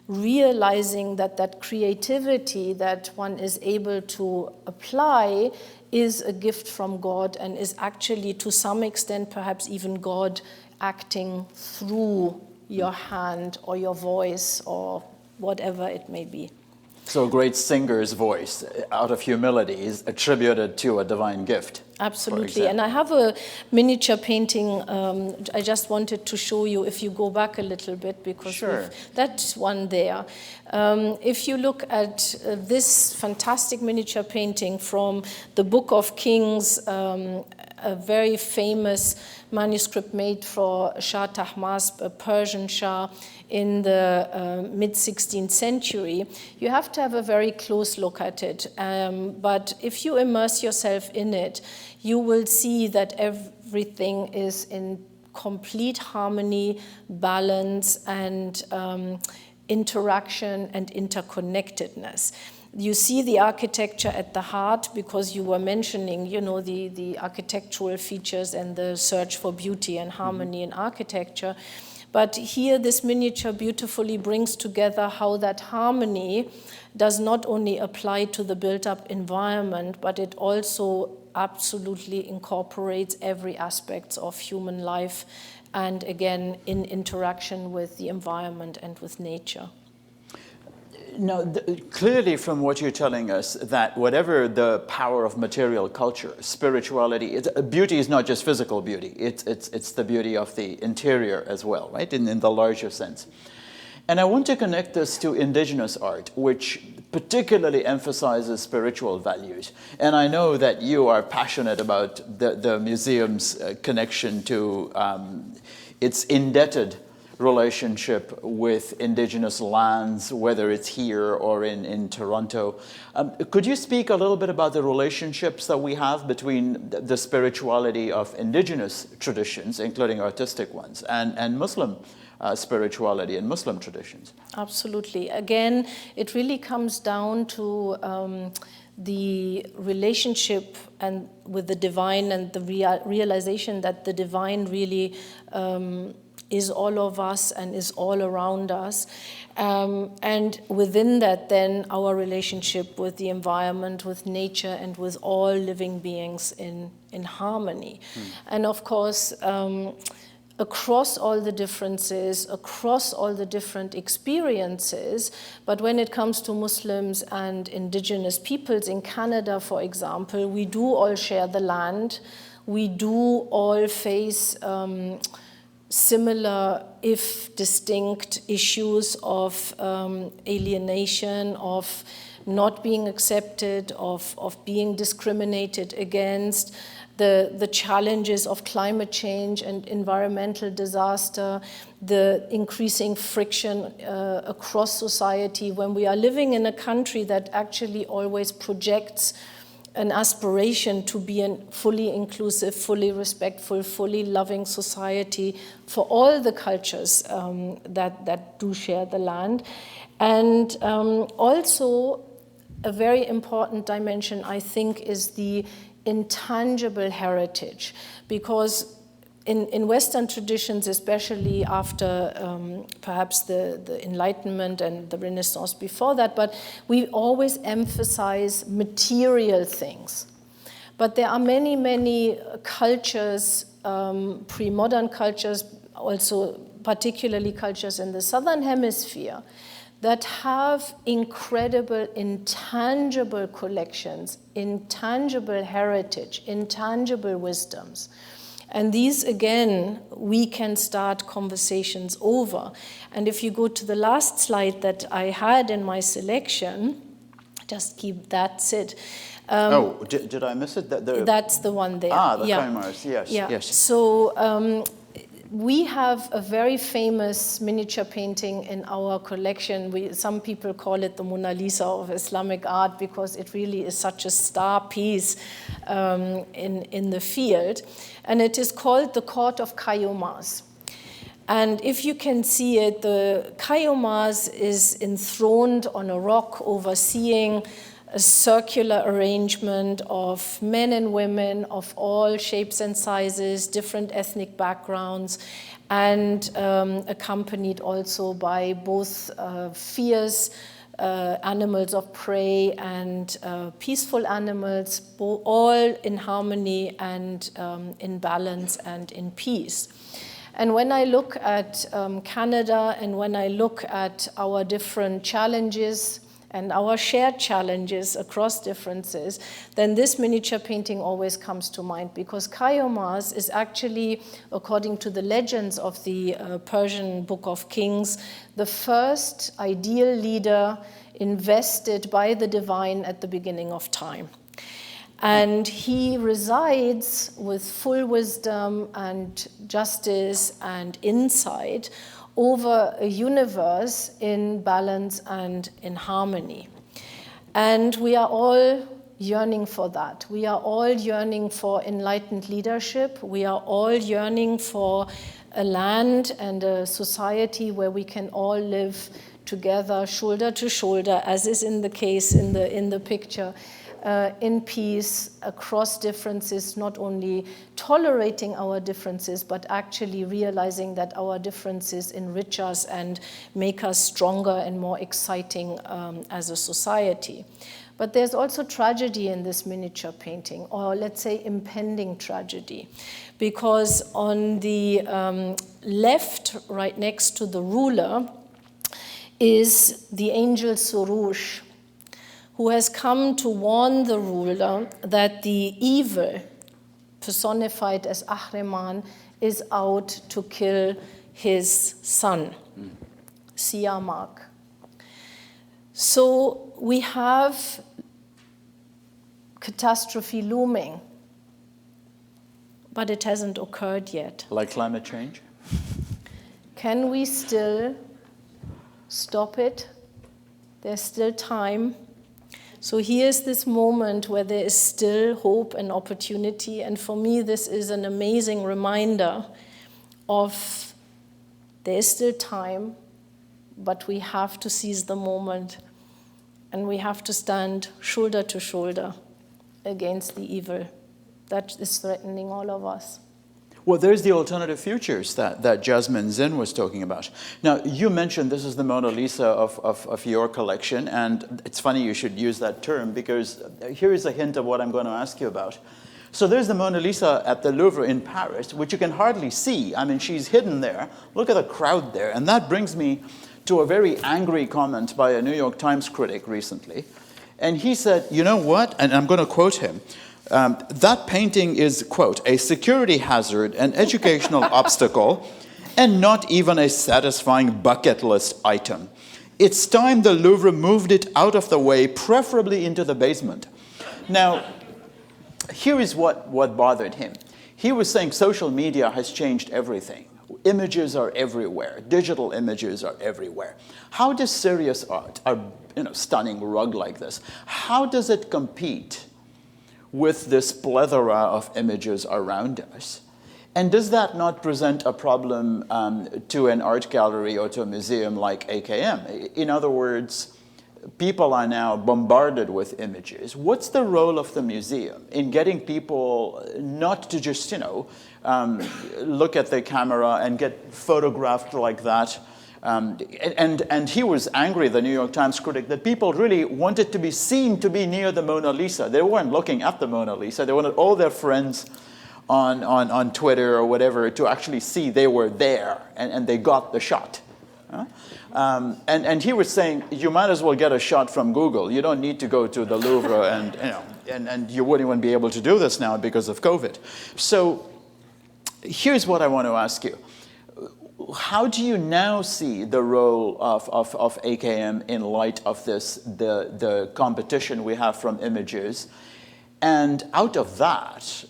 realizing that that creativity that one is able to apply is a gift from God and is actually, to some extent, perhaps even God acting through your hand or your voice or whatever it may be. So a great singer's voice, out of humility, is attributed to a divine gift. Absolutely. And I have a miniature painting I just wanted to show you if you go back a little bit, because sure. That's one there. If you look at this fantastic miniature painting from the Book of Kings, a very famous manuscript made for Shah Tahmasp, a Persian Shah, in the mid-16th century, you have to have a very close look at it. But if you immerse yourself in it, you will see that everything is in complete harmony, balance, and interaction and interconnectedness. You see the architecture at the heart, because you were mentioning, you know, the architectural features and the search for beauty and harmony in architecture. But here this miniature beautifully brings together how that harmony does not only apply to the built-up environment, but it also absolutely incorporates every aspect of human life, and again, in interaction with the environment and with nature. Now, clearly from what you're telling us, that whatever the power of material culture, spirituality, beauty is not just physical beauty, it's the beauty of the interior as well, right, in the larger sense. And I want to connect this to indigenous art, which particularly emphasizes spiritual values. And I know that you are passionate about the museum's connection to its indebted relationship with indigenous lands, whether it's here or in Toronto. Could you speak a little bit about the relationships that we have between the spirituality of indigenous traditions, including artistic ones, and Muslim spirituality and Muslim traditions? Absolutely. Again, it really comes down to the relationship and with the divine, and the realization that the divine really is all of us and is all around us. And within that, then, our relationship with the environment, with nature, and with all living beings in harmony. And of course, across all the differences, across all the different experiences, but when it comes to Muslims and indigenous peoples in Canada, for example, we do all share the land. We do all face similar, if distinct, issues of alienation, of not being accepted, of being discriminated against, the challenges of climate change and environmental disaster, the increasing friction across society when we are living in a country that actually always projects an aspiration to be a fully inclusive, fully respectful, fully loving society for all the cultures that do share the land. And also a very important dimension, I think, is the intangible heritage, because in Western traditions, especially after perhaps the Enlightenment and the Renaissance before that, but we always emphasize material things. But there are many, many cultures, pre-modern cultures, also particularly cultures in the Southern Hemisphere, that have incredible intangible collections, intangible heritage, intangible wisdoms. And these, again, we can start conversations over. And if you go to the last slide that I had in my selection, just keep that sit. Did I miss it? That's the one there. The Khamis, yes. Yeah. Yes. So we have a very famous miniature painting in our collection. Some people call it the Mona Lisa of Islamic art, because it really is such a star piece in the field. And it is called the Court of Kayumars. And if you can see it, the Kayumars is enthroned on a rock overseeing a circular arrangement of men and women of all shapes and sizes, different ethnic backgrounds, and accompanied also by both fierce animals of prey and peaceful animals, all in harmony and in balance and in peace. And when I look at Canada and when I look at our different challenges and our shared challenges across differences, then this miniature painting always comes to mind, because Kayomaz is actually, according to the legends of the Persian Book of Kings, the first ideal leader invested by the divine at the beginning of time. And he resides with full wisdom and justice and insight over a universe in balance and in harmony. And we are all yearning for that. We are all yearning for enlightened leadership. We are all yearning for a land and a society where we can all live together, shoulder to shoulder, as is in the case in the picture, in peace, across differences, not only tolerating our differences, but actually realizing that our differences enrich us and make us stronger and more exciting as a society. But there's also tragedy in this miniature painting, or let's say impending tragedy, because on the left, right next to the ruler, is the angel Surush, who has come to warn the ruler that the evil, personified as Ahriman, is out to kill his son, Siamak. So we have catastrophe looming, but it hasn't occurred yet. Like climate change? Can we still stop it? There's still time. So here's this moment where there is still hope and opportunity, and for me this is an amazing reminder of there is still time, but we have to seize the moment, and we have to stand shoulder to shoulder against the evil that is threatening all of us. Well, there's the alternative futures that Jasmine Zinn was talking about. Now, you mentioned this is the Mona Lisa of your collection, and it's funny you should use that term, because here is a hint of what I'm going to ask you about. So there's the Mona Lisa at the Louvre in Paris, which you can hardly see. I mean, she's hidden there. Look at the crowd there. And that brings me to a very angry comment by a New York Times critic recently. And he said, you know what? And I'm going to quote him. That painting is, quote, a security hazard, an educational obstacle, and not even a satisfying bucket list item. It's time the Louvre moved it out of the way, preferably into the basement. Now, here is what bothered him. He was saying social media has changed everything. Images are everywhere. Digital images are everywhere. How does serious art, a stunning rug like this, how does it compete with this plethora of images around us? And does that not present a problem to an art gallery or to a museum like AKM? In other words, people are now bombarded with images. What's the role of the museum in getting people not to just, look at the camera and get photographed like that? And he was angry, the New York Times critic, that people really wanted to be seen to be near the Mona Lisa. They weren't looking at the Mona Lisa. They wanted all their friends on Twitter or whatever to actually see they were there, and they got the shot. And he was saying, you might as well get a shot from Google. You don't need to go to the Louvre, and you wouldn't even be able to do this now because of COVID. So here's what I want to ask you. How do you now see the role of AKM in light of this, the competition we have from images? And out of that,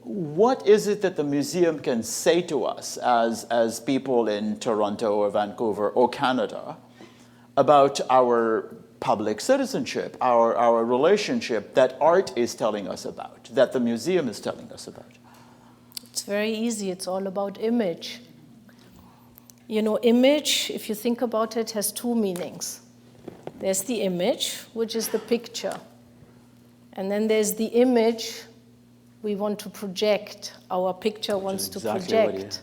what is it that the museum can say to us as people in Toronto or Vancouver or Canada about our public citizenship, our relationship that art is telling us about, that the museum is telling us about? It's very easy. It's all about image. Image, if you think about it, has two meanings. There's the image, which is the picture. And then there's the image we want to project, our picture wants to project.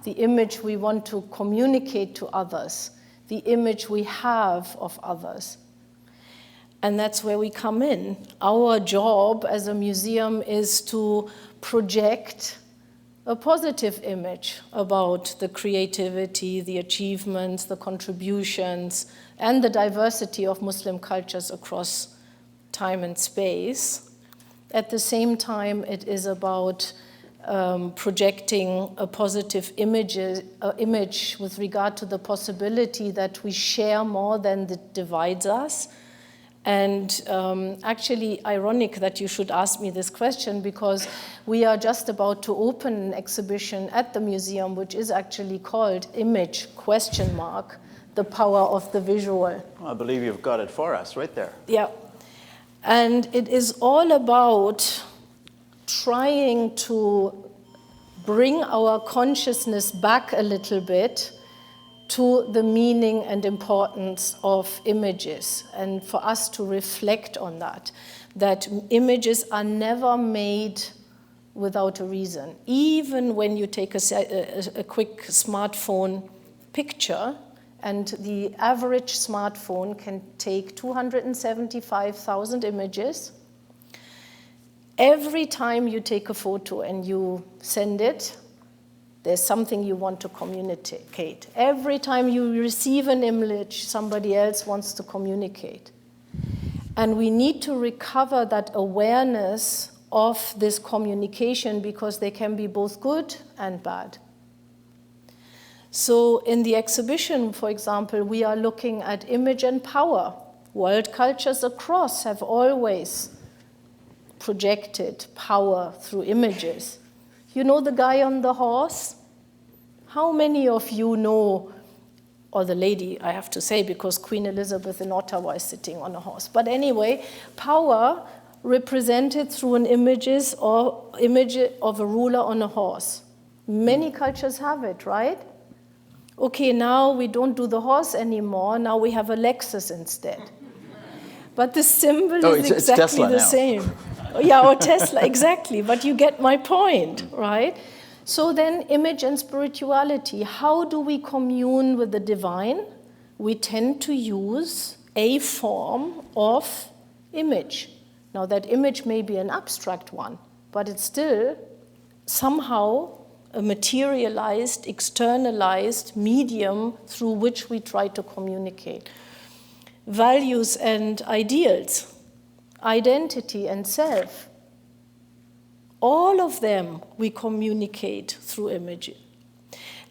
The image we want to communicate to others, the image we have of others. And that's where we come in. Our job as a museum is to project a positive image about the creativity, the achievements, the contributions, and the diversity of Muslim cultures across time and space. At the same time, it is about projecting a positive image with regard to the possibility that we share more than that divides us. And actually ironic that you should ask me this question, because we are just about to open an exhibition at the museum which is actually called Image ? The Power of the Visual. Well, I believe you've got it for us right there. Yeah. And it is all about trying to bring our consciousness back a little bit to the meaning and importance of images, and for us to reflect on that images are never made without a reason. Even when you take a quick smartphone picture, and the average smartphone can take 275,000 images, every time you take a photo and you send it, there's something you want to communicate. Every time you receive an image, somebody else wants to communicate. And we need to recover that awareness of this communication, because they can be both good and bad. So in the exhibition, for example, we are looking at image and power. World cultures across have always projected power through images. You know the guy on the horse? How many of you know, or the lady, I have to say, because Queen Elizabeth in Ottawa is sitting on a horse. But anyway, power represented through an image of a ruler on a horse. Many cultures have it, right? Okay, now we don't do the horse anymore. Now we have a Lexus instead. But the symbol is exactly the same. Yeah, or Tesla, exactly. But you get my point, right? So then image and spirituality. How do we commune with the divine? We tend to use a form of image. Now that image may be an abstract one, but it's still somehow a materialized, externalized medium through which we try to communicate. Values and ideals, identity and self, all of them we communicate through images.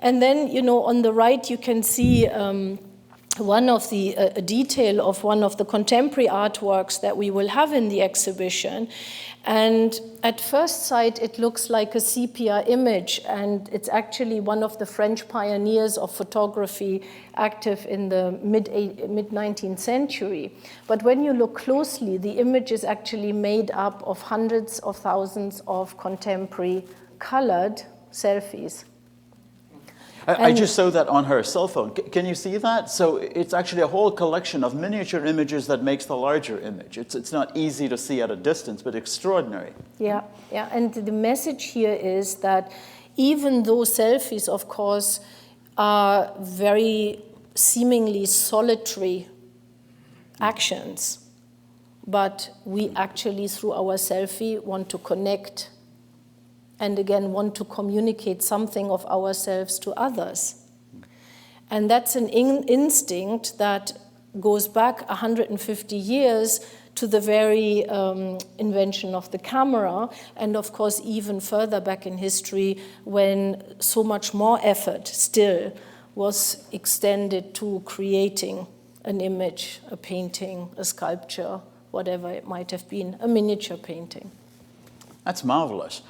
And then, on the right you can see one of the a detail of one of the contemporary artworks that we will have in the exhibition. And at first sight, it looks like a sepia image, and it's actually one of the French pioneers of photography active in the mid-19th century. But when you look closely, the image is actually made up of hundreds of thousands of contemporary colored selfies. I just saw that on her cell phone. Can you see that? So it's actually a whole collection of miniature images that makes the larger image. It's not easy to see at a distance, but extraordinary. Yeah. And the message here is that even though selfies, of course, are very seemingly solitary actions, but we actually, through our selfie, want to connect and again want to communicate something of ourselves to others. And that's an instinct that goes back 150 years to the very invention of the camera, and of course even further back in history when so much more effort still was extended to creating an image, a painting, a sculpture, whatever it might have been, a miniature painting. That's marvelous.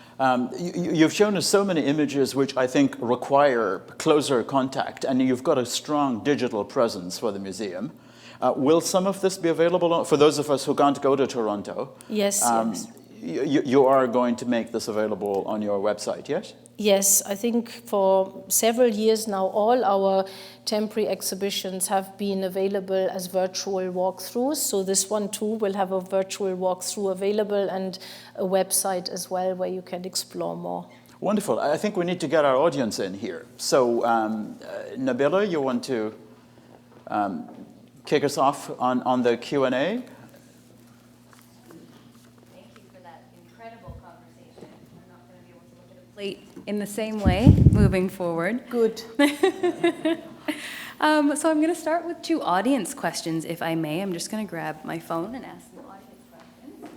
You've shown us so many images which I think require closer contact, and you've got a strong digital presence for the museum. Will some of this be available for those of us who can't go to Toronto? Yes, yes. you are going to make this available on your website, yes? Yes, I think for several years now, all our temporary exhibitions have been available as virtual walkthroughs. So this one too will have a virtual walkthrough available and a website as well where you can explore more. Wonderful. I think we need to get our audience in here. So Nabila, you want to kick us off on the Q&A? In the same way, moving forward. Good. So I'm going to start with 2 audience questions, if I may. I'm just going to grab my phone and ask the audience questions.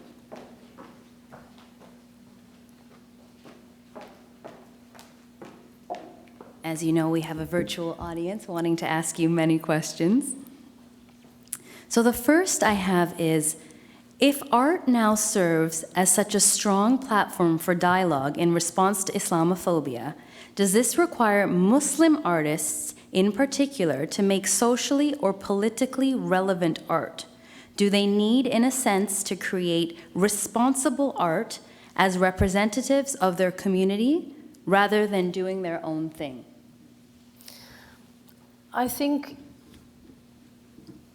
As you know, we have a virtual audience wanting to ask you many questions. So the first I have is, if art now serves as such a strong platform for dialogue in response to Islamophobia, does this require Muslim artists in particular to make socially or politically relevant art? Do they need, in a sense, to create responsible art as representatives of their community rather than doing their own thing? I think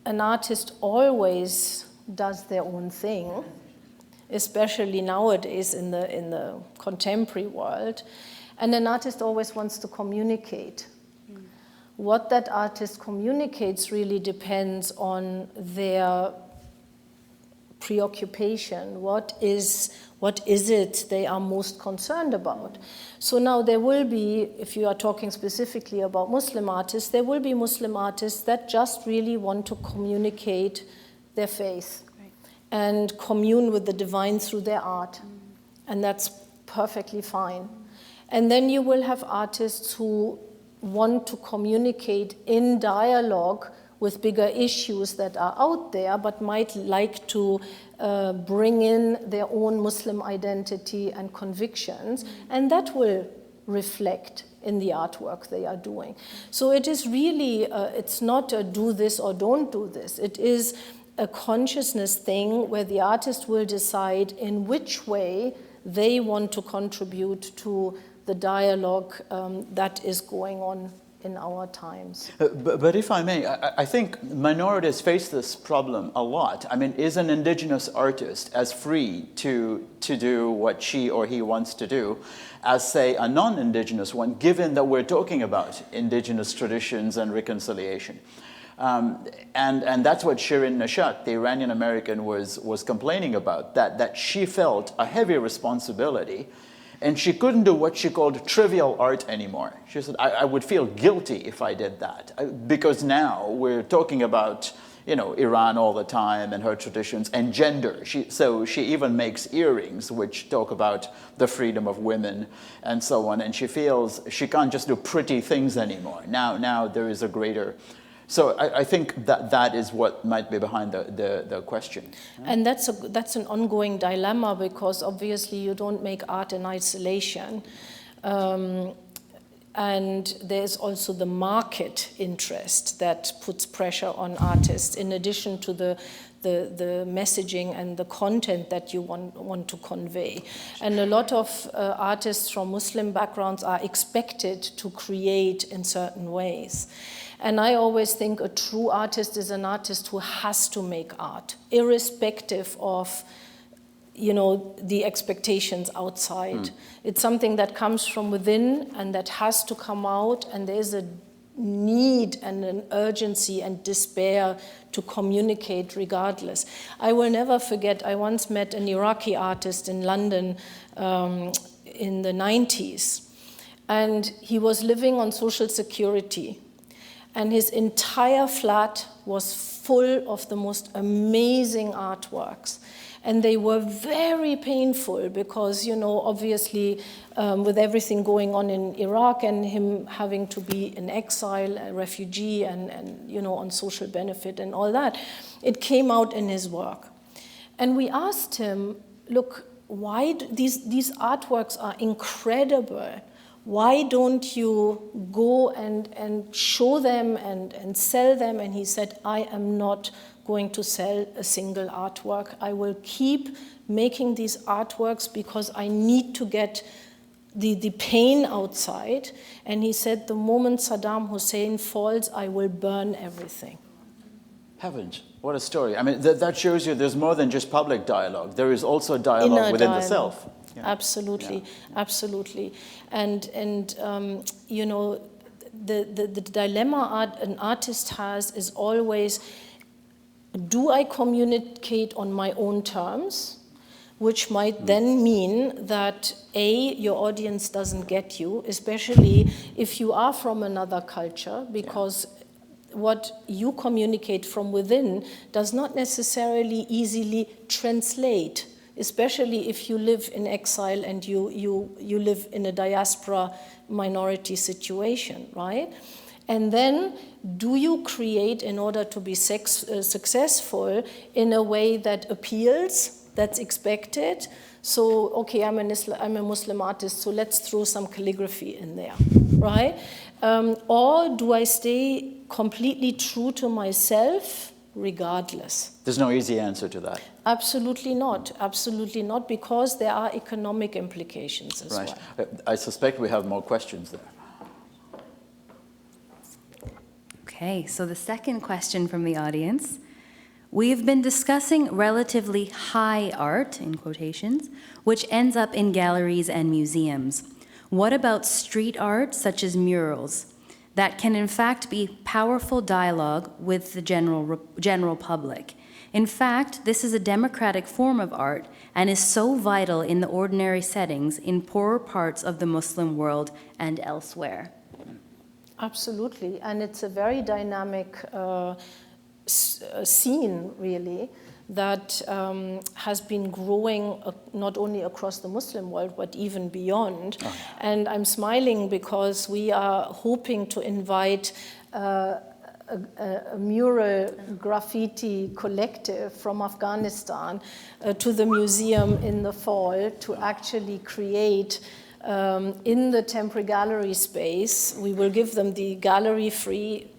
an artist always does their own thing, especially nowadays in the contemporary world. And an artist always wants to communicate. What that artist communicates really depends on their preoccupation. What is it they are most concerned about? So now there will be, if you are talking specifically about Muslim artists, there will be Muslim artists that just really want to communicate their faith and commune with the divine through their art. And that's perfectly fine. And then you will have artists who want to communicate in dialogue with bigger issues that are out there, but might like to bring in their own Muslim identity and convictions, and that will reflect in the artwork they are doing. So it is really, it's not a do this or don't do this. It is a consciousness thing where the artist will decide in which way they want to contribute to the dialogue that is going on in our times. But if I may, I think minorities face this problem a lot. I mean, is an indigenous artist as free to do what she or he wants to do as, say, a non-indigenous one, given that we're talking about indigenous traditions and reconciliation? And that's what Shirin Nashat, the Iranian American, was complaining about, that she felt a heavy responsibility, and she couldn't do what she called trivial art anymore. She said, I would feel guilty if I did that, because now we're talking about, Iran all the time and her traditions and gender. So she even makes earrings which talk about the freedom of women and so on, and she feels she can't just do pretty things anymore. Now there is a greater... So I think that is what might be behind the question. And that's an ongoing dilemma, because obviously you don't make art in isolation. And there's also the market interest that puts pressure on artists, in addition to the messaging and the content that you want to convey. And a lot of artists from Muslim backgrounds are expected to create in certain ways. And I always think a true artist is an artist who has to make art, irrespective of, the expectations outside. It's something that comes from within and that has to come out, and there's a need and an urgency and despair to communicate regardless. I will never forget, I once met an Iraqi artist in London in the 90s, and he was living on Social Security. And his entire flat was full of the most amazing artworks. And they were very painful because, obviously, with everything going on in Iraq and him having to be in exile, a refugee, and on social benefit and all that, it came out in his work. And we asked him, look, why these artworks are incredible. why don't you go and show them and sell them? And he said, I am not going to sell a single artwork. I will keep making these artworks because I need to get the pain outside. And he said, the moment Saddam Hussein falls, I will burn everything. Heavens, what a story. I mean, that shows you there's more than just public dialogue. There is also dialogue within the self. Yeah. Absolutely, absolutely. And you know, the dilemma an artist has is always, do I communicate on my own terms? Which might then mean that A, your audience doesn't get you, especially if you are from another culture, because what you communicate from within does not necessarily easily translate, especially if you live in exile and you live in a diaspora minority situation, right? And then, do you create, in order to be successful, in a way that appeals, that's expected? So, okay, I'm a Muslim artist, so let's throw some calligraphy in there, right? Or do I stay completely true to myself, regardless? There's no easy answer to that. Absolutely not, because there are economic implications as well. I suspect we have more questions there. Okay, so the second question from the audience. We've been discussing relatively high art, in quotations, which ends up in galleries and museums. What about street art, such as murals, that can in fact be powerful dialogue with the general public? In fact, this is a democratic form of art and is so vital in the ordinary settings in poorer parts of the Muslim world and elsewhere. Absolutely, and it's a very dynamic scene, really, that has been growing not only across the Muslim world, but even beyond. Oh. And I'm smiling because we are hoping to invite a mural graffiti collective from Afghanistan to the museum in the fall to actually create in the temporary gallery space. We will give them the gallery-free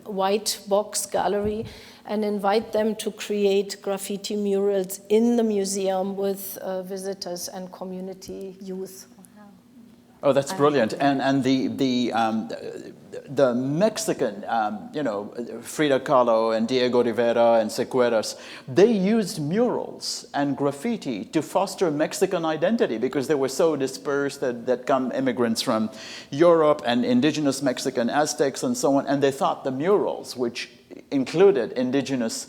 white box gallery and invite them to create graffiti murals in the museum with visitors and community youth. Oh, that's brilliant. And the Mexican, Frida Kahlo and Diego Rivera and Sequeras, they used murals and graffiti to foster Mexican identity because they were so dispersed that come immigrants from Europe and indigenous Mexican Aztecs and so on, and they thought the murals, which included indigenous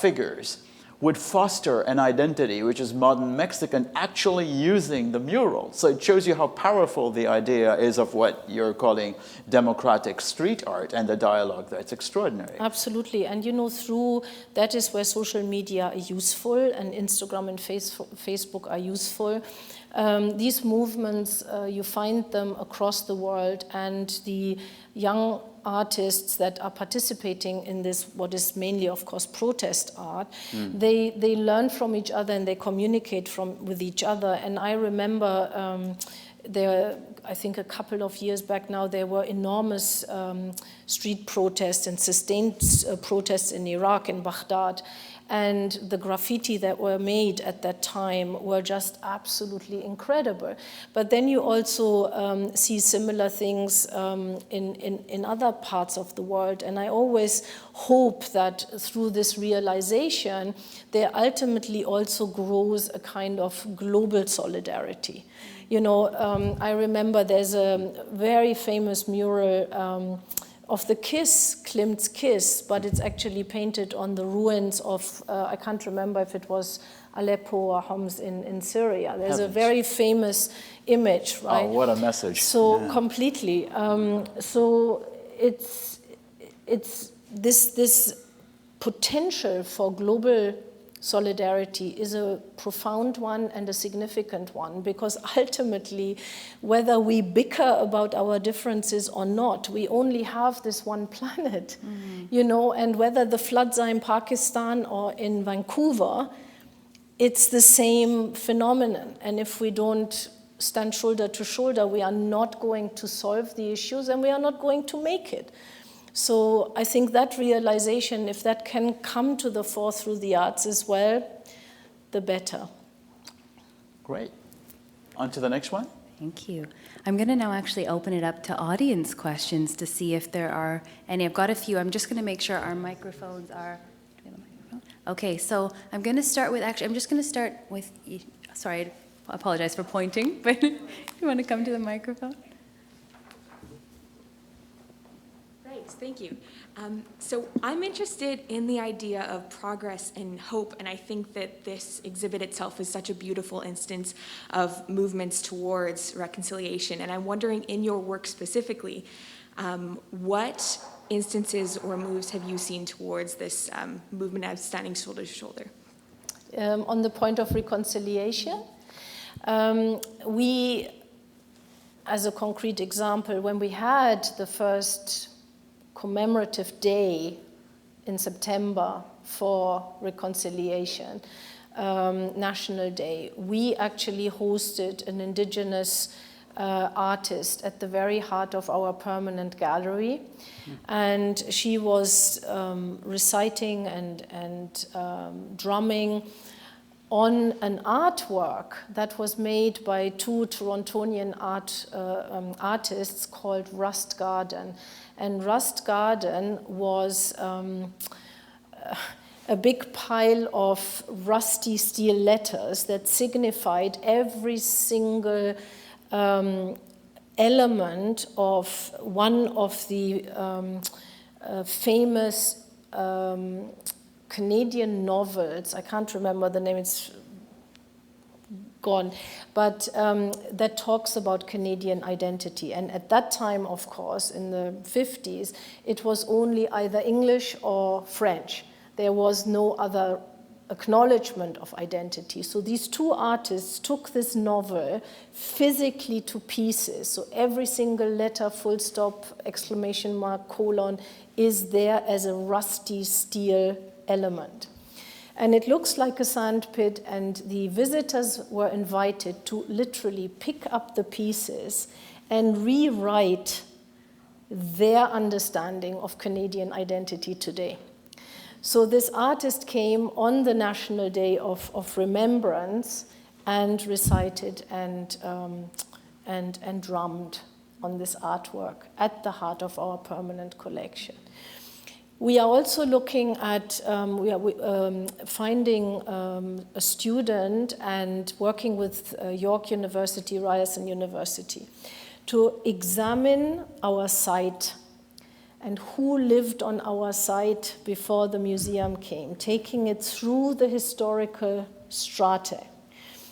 figures, would foster an identity which is modern Mexican, actually using the mural. So it shows you how powerful the idea is of what you're calling democratic street art and the dialogue there. It's extraordinary. Absolutely, and through that is where social media are useful, and Instagram and Facebook are useful. These movements, you find them across the world, and the young artists that are participating in this, what is mainly, of course, protest art, they learn from each other and they communicate with each other. And I remember I think a couple of years back now, there were enormous street protests and sustained protests in Iraq, in Baghdad. And the graffiti that were made at that time were just absolutely incredible. But then you also see similar things in other parts of the world. And I always hope that through this realization, there ultimately also grows a kind of global solidarity. I remember there's a very famous mural of the kiss, Klimt's kiss, but it's actually painted on the ruins of, I can't remember if it was Aleppo or Homs in Syria. There's a very famous image, right? Oh, what a message. So completely. So it's this potential for global solidarity is a profound one and a significant one, because ultimately, whether we bicker about our differences or not, we only have this one planet, and whether the floods are in Pakistan or in Vancouver, it's the same phenomenon. And if we don't stand shoulder to shoulder, we are not going to solve the issues and we are not going to make it. So I think that realization, if that can come to the fore through the arts as well, the better. Great. On to the next one. Thank you. I'm going to now actually open it up to audience questions to see if there are any. I've got a few. I'm just going to make sure our microphones are... Do we have a microphone? Okay, so I'm going to start with... Actually, I'm just going to start with... Sorry, I apologize for pointing, but you want to come to the microphone? Right, thank you. So I'm interested in the idea of progress and hope, and I think that this exhibit itself is such a beautiful instance of movements towards reconciliation. And I'm wondering, in your work specifically, what instances or moves have you seen towards this movement of standing shoulder to shoulder? On the point of reconciliation, we, as a concrete example, when we had the first commemorative day in September for reconciliation, National Day, we actually hosted an indigenous artist at the very heart of our permanent gallery. And she was reciting and drumming on an artwork that was made by two Torontonian artists called Rust Garden. And Rust Garden was a big pile of rusty steel letters that signified every single element of one of the famous Canadian novels. I can't remember the name, it's gone, but that talks about Canadian identity. And at that time, of course, in the 50s, it was only either English or French. There was no other acknowledgement of identity. So these two artists took this novel physically to pieces. So every single letter, full stop, exclamation mark, colon, is there as a rusty steel element. And it looks like a sandpit, and the visitors were invited to literally pick up the pieces and rewrite their understanding of Canadian identity today. So this artist came on the National Day of Remembrance and recited and drummed on this artwork at the heart of our permanent collection. We are also looking at finding a student and working with York University, Ryerson University, to examine our site and who lived on our site before the museum came, taking it through the historical strata.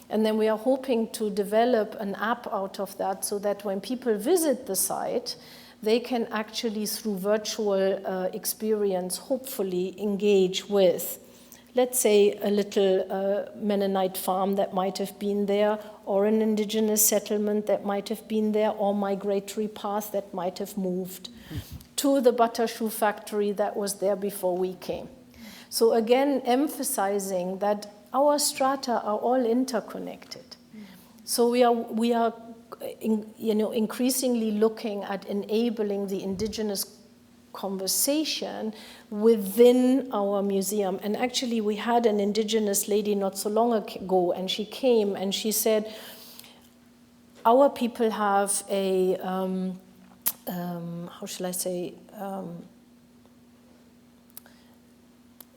And then we are hoping to develop an app out of that so that when people visit the site, they can actually, through virtual experience, hopefully engage with, let's say, a little Mennonite farm that might have been there, or an indigenous settlement that might have been there, or migratory path that might have moved to the butter shoe factory that was there before we came. So again, emphasizing that our strata are all interconnected. So we are increasingly looking at enabling the indigenous conversation within our museum. And actually, we had an indigenous lady not so long ago, and she came and she said, our people have a, how shall I say,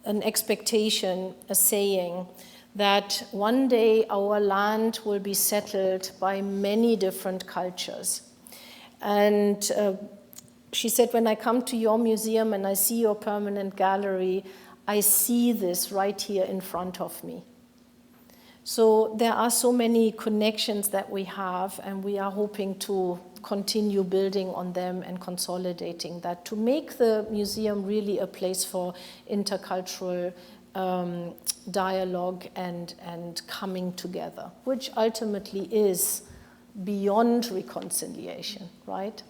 an expectation, a saying, that one day our land will be settled by many different cultures. And she said, when I come to your museum and I see your permanent gallery, I see this right here in front of me. So there are so many connections that we have, and we are hoping to continue building on them and consolidating that to make the museum really a place for intercultural dialogue and coming together, which ultimately is beyond reconciliation, right?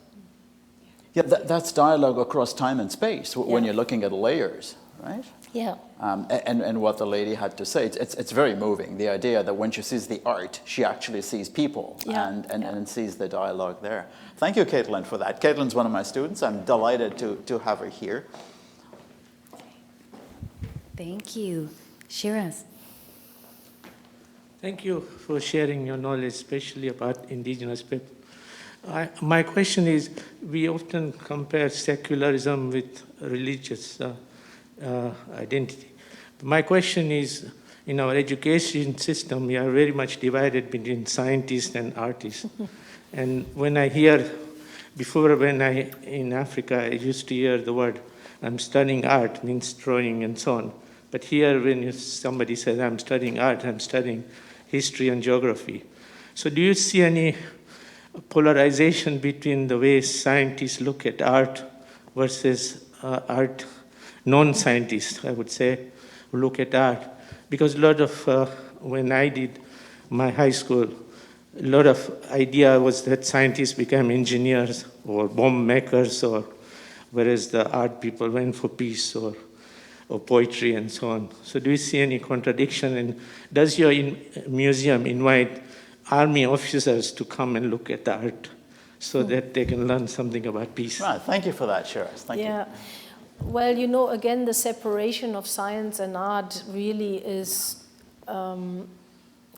Yeah, that's dialogue across time and space when you're looking at layers, right? Yeah. And what the lady had to say, it's very moving. The idea that when she sees the art, she actually sees people and sees the dialogue there. Thank you, Caitlin, for that. Caitlin's one of my students. I'm delighted to have her here. Thank you. Shiraz. Thank you for sharing your knowledge, especially about indigenous people. My question is, we often compare secularism with religious identity. My question is, in our education system, we are very much divided between scientists and artists. And when I hear, in Africa, I used to hear the word, I'm studying art, means drawing and so on. But here, when somebody says, I'm studying art, I'm studying history and geography. So do you see any polarization between the way scientists look at art versus art, non-scientists, I would say, who look at art? Because a lot of, when I did my high school, a lot of idea was that scientists became engineers or bomb makers, or whereas the art people went for peace or poetry and so on. So do you see any contradiction? And does your museum invite army officers to come and look at the art so that they can learn something about peace? Right, thank you for that, Shiraz. Thank you. Well, you know, again, the separation of science and art really is, to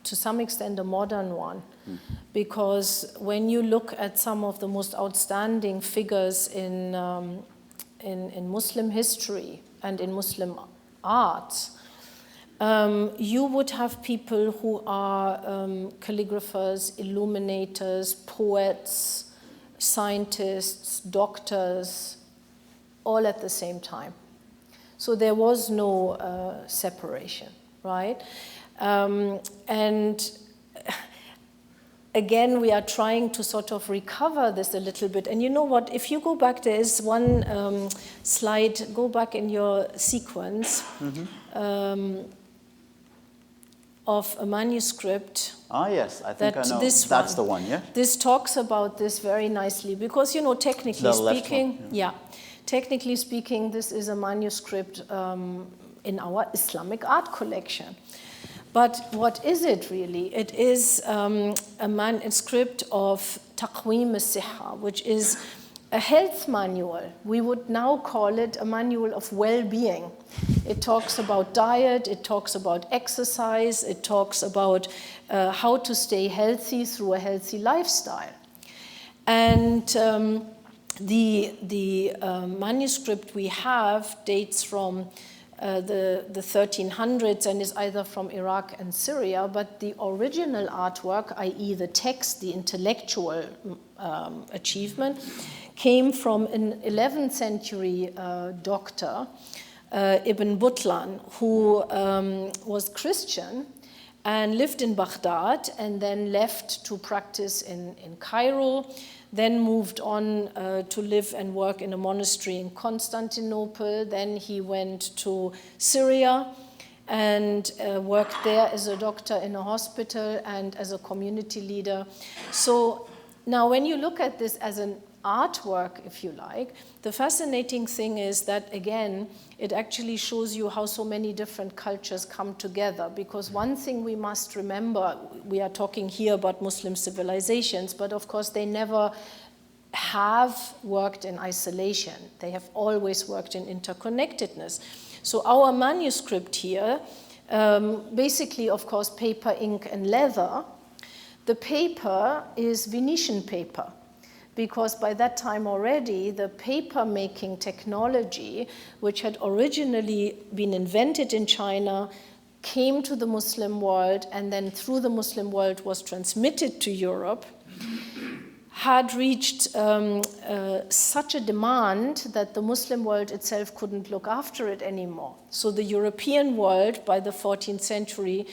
some extent, a modern one. Because when you look at some of the most outstanding figures in Muslim history and in Muslim art, you would have people who are calligraphers, illuminators, poets, scientists, doctors, all at the same time. So there was no separation, right? And again, we are trying to sort of recover this a little bit. And you know what, if you go back, there is one slide, go back in your sequence, of a manuscript. Ah, yes, I think I know. That's the one, yeah? This talks about this very nicely because, you know, technically speaking, this is a manuscript in our Islamic art collection. But what is it really? It is a manuscript of Taqweem al-Sihha, which is a health manual. We would now call it a manual of well-being. It talks about diet, it talks about exercise, it talks about how to stay healthy through a healthy lifestyle. And the manuscript we have dates from the 1300s and is either from Iraq and Syria, but the original artwork, i.e. the text, the intellectual achievement, came from an 11th century doctor, Ibn Butlan, who was Christian and lived in Baghdad and then left to practice in Cairo, then moved on to live and work in a monastery in Constantinople. Then he went to Syria and worked there as a doctor in a hospital and as a community leader. So now when you look at this as an artwork, if you like, the fascinating thing is that, again, it actually shows you how so many different cultures come together. Because one thing we must remember, we are talking here about Muslim civilizations, but of course they never have worked in isolation. They have always worked in interconnectedness. So our manuscript here, basically, of course, paper, ink, and leather. The paper is Venetian paper, because by that time already, the paper-making technology, which had originally been invented in China, came to the Muslim world, and then through the Muslim world was transmitted to Europe, had reached such a demand that the Muslim world itself couldn't look after it anymore. So the European world, by the 14th century,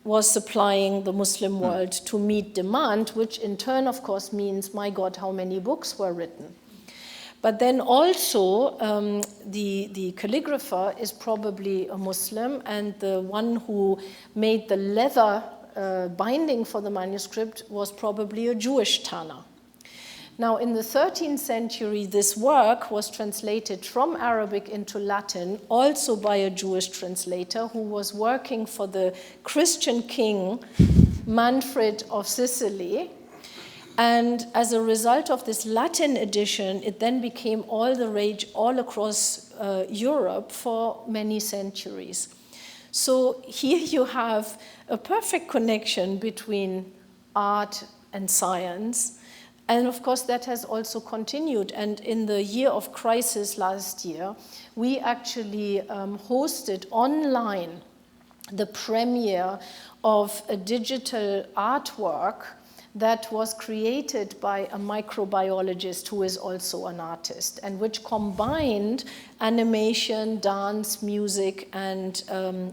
was supplying the Muslim world to meet demand, which in turn, of course, means, my God, how many books were written. But then also, the calligrapher is probably a Muslim, and the one who made the leather binding for the manuscript was probably a Jewish tanner. Now, in the 13th century, this work was translated from Arabic into Latin, also by a Jewish translator who was working for the Christian king Manfred of Sicily. And as a result of this Latin edition, it then became all the rage all across Europe for many centuries. So here you have a perfect connection between art and science. And of course, that has also continued. And in the year of crisis last year, we actually hosted online the premiere of a digital artwork that was created by a microbiologist who is also an artist, and which combined animation, dance, music, and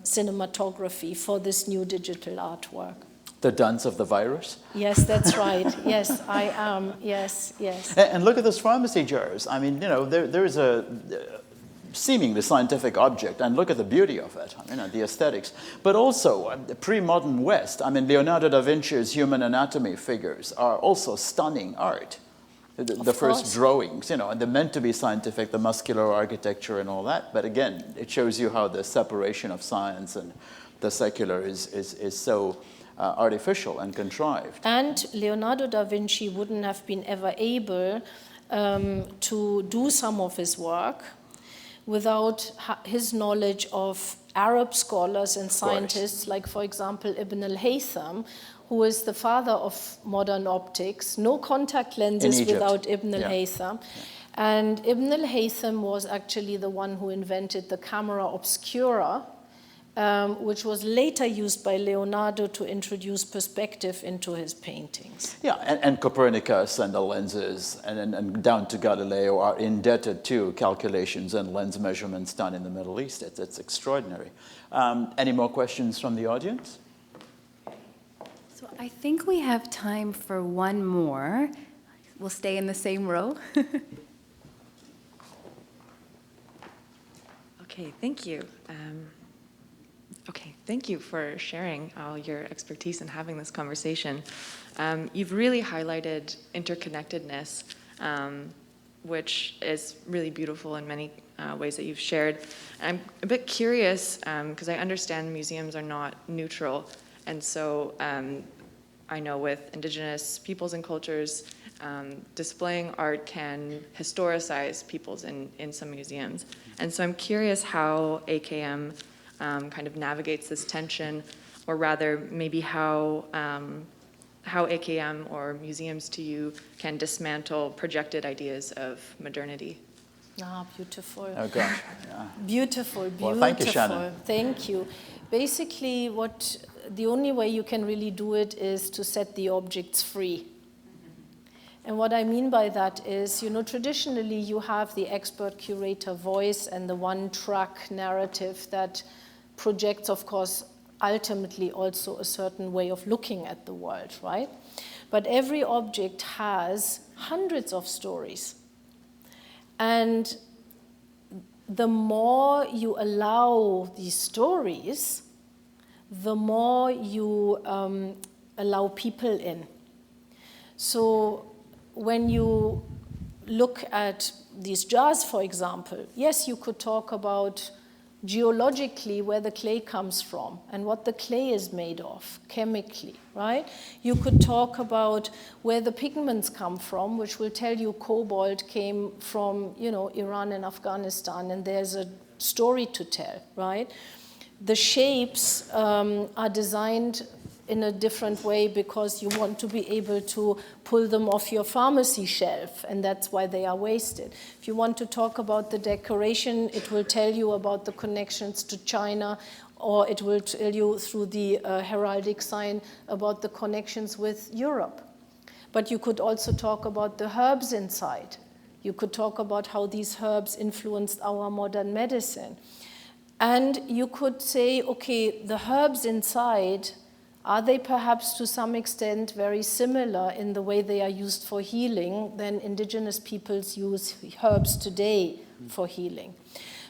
cinematography for this new digital artwork. The dance of the virus? Yes, that's right. Yes, I am. Yes, yes. And look at those pharmacy jars. I mean, you know, there's a seemingly scientific object, and look at the beauty of it, I mean, the aesthetics. But also, the pre-modern West, I mean, Leonardo da Vinci's human anatomy figures are also stunning art. The first drawings, you know, and they're meant to be scientific, the muscular architecture and all that. But again, it shows you how the separation of science and the secular is so artificial and contrived. And Leonardo da Vinci wouldn't have been ever able to do some of his work without his knowledge of Arab scholars and scientists, like, for example, Ibn al-Haytham, who is the father of modern optics. No contact lenses without Ibn al-Haytham. Yeah. And Ibn al-Haytham was actually the one who invented the camera obscura, which was later used by Leonardo to introduce perspective into his paintings. Yeah, and Copernicus and the lenses and down to Galileo are indebted to calculations and lens measurements done in the Middle East. It's extraordinary. Any more questions from the audience? So I think we have time for one more. We'll stay in the same row. Okay, thank you. Okay, thank you for sharing all your expertise and having this conversation. You've really highlighted interconnectedness, which is really beautiful in many ways that you've shared. I'm a bit curious, because I understand museums are not neutral, and so I know with indigenous peoples and cultures, displaying art can historicize peoples in some museums. And so I'm curious how AKM kind of navigates this tension, or rather maybe how AKM or museums to you can dismantle projected ideas of modernity. Ah, beautiful. Oh gosh, yeah. Beautiful, beautiful. Well, thank you, Shannon. Thank you. Basically, the only way you can really do it is to set the objects free. And what I mean by that is, you know, traditionally you have the expert curator voice and the one-track narrative that projects, of course, ultimately also a certain way of looking at the world, right? But every object has hundreds of stories. And the more you allow these stories, the more you allow people in. So when you look at these jars, for example, yes, you could talk about geologically where the clay comes from and what the clay is made of chemically, right? You could talk about where the pigments come from, which will tell you cobalt came from, you know, Iran and Afghanistan, and there's a story to tell, right? The shapes are designed in a different way because you want to be able to pull them off your pharmacy shelf, and that's why they are wasted. If you want to talk about the decoration, it will tell you about the connections to China, or it will tell you through the heraldic sign about the connections with Europe. But you could also talk about the herbs inside. You could talk about how these herbs influenced our modern medicine. And you could say, okay, the herbs inside, are they perhaps to some extent very similar in the way they are used for healing than indigenous peoples use herbs today for healing?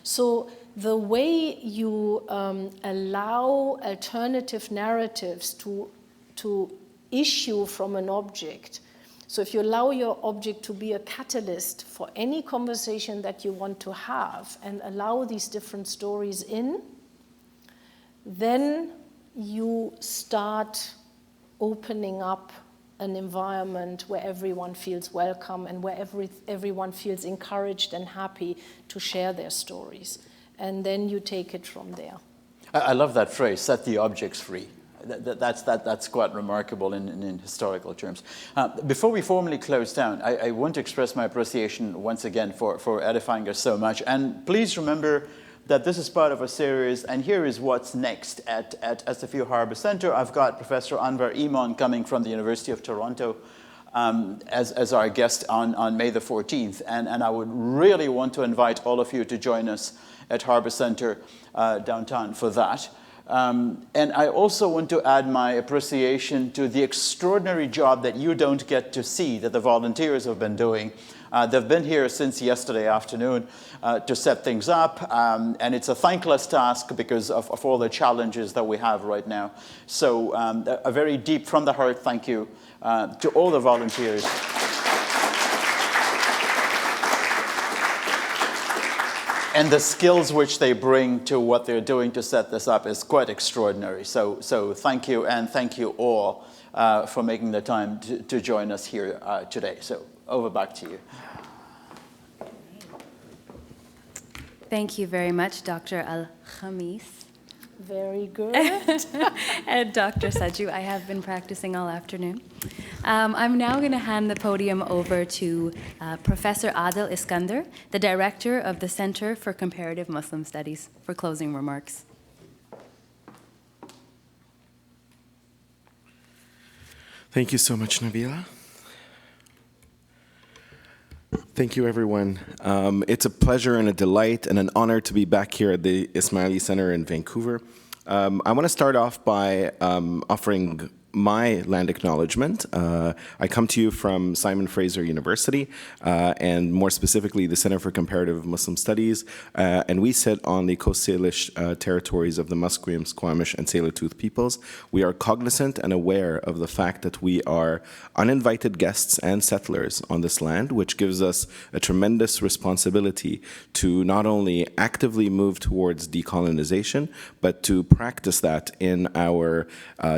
So the way you allow alternative narratives to issue from an object, So if you allow your object to be a catalyst for any conversation that you want to have and allow these different stories in, then you start opening up an environment where everyone feels welcome and where everyone feels encouraged and happy to share their stories. And then you take it from there. I love that phrase, set the objects free. That's quite remarkable in historical terms. Before we formally close down, I want to express my appreciation once again for edifying us so much. And please remember that this is part of a series, and here is what's next at SFU Harbour Centre. I've got Professor Anwar Iman coming from the University of Toronto as our guest on May the 14th. And I would really want to invite all of you to join us at Harbour Centre downtown for that. And I also want to add my appreciation to the extraordinary job that you don't get to see that the volunteers have been doing. They've been here since yesterday afternoon to set things up, and it's a thankless task because of all the challenges that we have right now. So a very deep, from the heart, thank you to all the volunteers. And the skills which they bring to what they're doing to set this up is quite extraordinary. So thank you, and thank you all for making the time to join us here today. So over back to you. Thank you very much, Dr. al-Khamis. Very good. And Dr. Sajoo, I have been practicing all afternoon. I'm now going to hand the podium over to Professor Adil Iskander, the director of the Center for Comparative Muslim Studies, for closing remarks. Thank you so much, Nabila. Thank you, everyone. It's a pleasure and a delight and an honor to be back here at the Ismaili Centre in Vancouver. I want to start off by offering my land acknowledgement. I come to you from Simon Fraser University, and more specifically the Center for Comparative Muslim Studies, and we sit on the Coast Salish territories of the Musqueam, Squamish, and Tsleil-Waututh peoples. We are cognizant and aware of the fact that we are uninvited guests and settlers on this land, which gives us a tremendous responsibility to not only actively move towards decolonization, but to practice that in our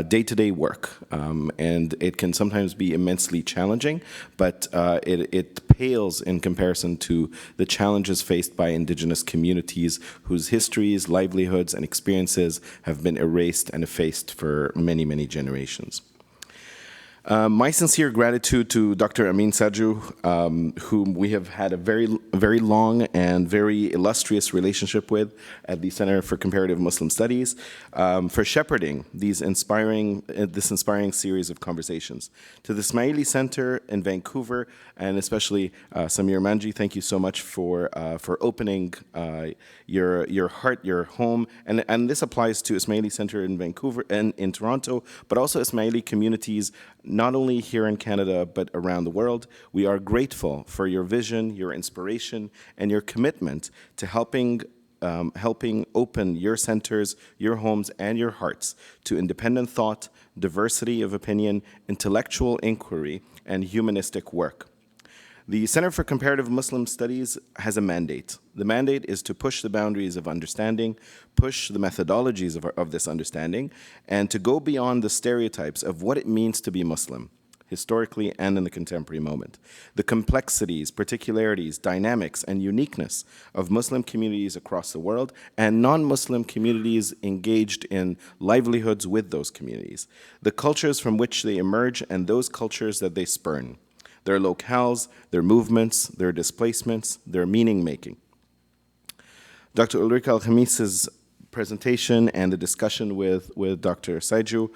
day-to-day work. And it can sometimes be immensely challenging, but it pales in comparison to the challenges faced by indigenous communities whose histories, livelihoods, and experiences have been erased and effaced for many, many generations. My sincere gratitude to Dr. Amyn Sajoo, whom we have had a very long and very illustrious relationship with at the Center for Comparative Muslim Studies, for shepherding this inspiring series of conversations. To the Ismaili Centre in Vancouver, and especially Samir Manji, thank you so much for opening your heart, your home, and this applies to Ismaili Centre in Vancouver and in Toronto, but also Ismaili communities not only here in Canada, but around the world. We are grateful for your vision, your inspiration, and your commitment to helping open your centers, your homes, and your hearts to independent thought, diversity of opinion, intellectual inquiry, and humanistic work. The Center for Comparative Muslim Studies has a mandate. The mandate is to push the boundaries of understanding, push the methodologies of this understanding, and to go beyond the stereotypes of what it means to be Muslim, historically and in the contemporary moment. The complexities, particularities, dynamics, and uniqueness of Muslim communities across the world and non-Muslim communities engaged in livelihoods with those communities. The cultures from which they emerge and those cultures that they spurn. Their locales, their movements, their displacements, their meaning-making. Dr. Ulrike al-Khamis's presentation and the discussion with Dr. Sajoo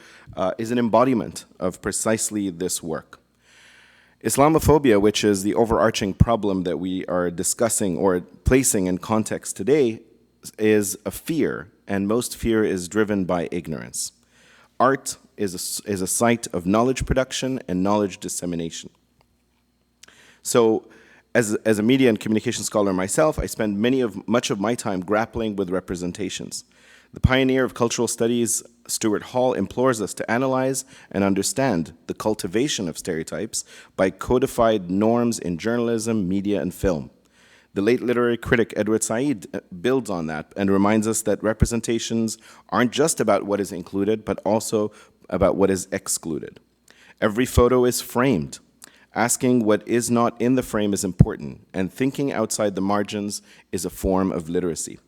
is an embodiment of precisely this work. Islamophobia, which is the overarching problem that we are discussing or placing in context today, is a fear, and most fear is driven by ignorance. Art is a site of knowledge production and knowledge dissemination. So, as a media and communication scholar myself, I spend much of my time grappling with representations. The pioneer of cultural studies, Stuart Hall, implores us to analyze and understand the cultivation of stereotypes by codified norms in journalism, media, and film. The late literary critic Edward Said builds on that and reminds us that representations aren't just about what is included, but also about what is excluded. Every photo is framed. Asking what is not in the frame is important, and thinking outside the margins is a form of literacy.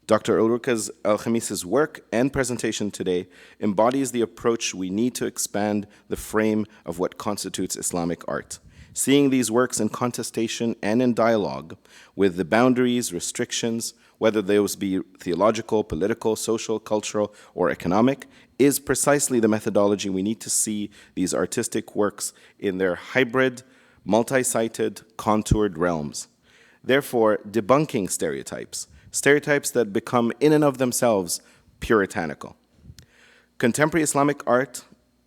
Dr. Ulrike's al-Khamis's work and presentation today embodies the approach we need to expand the frame of what constitutes Islamic art. Seeing these works in contestation and in dialogue with the boundaries, restrictions, whether those be theological, political, social, cultural, or economic, is precisely the methodology we need to see these artistic works in their hybrid, multi-sided, contoured realms. Therefore, debunking stereotypes that become in and of themselves puritanical. Contemporary Islamic art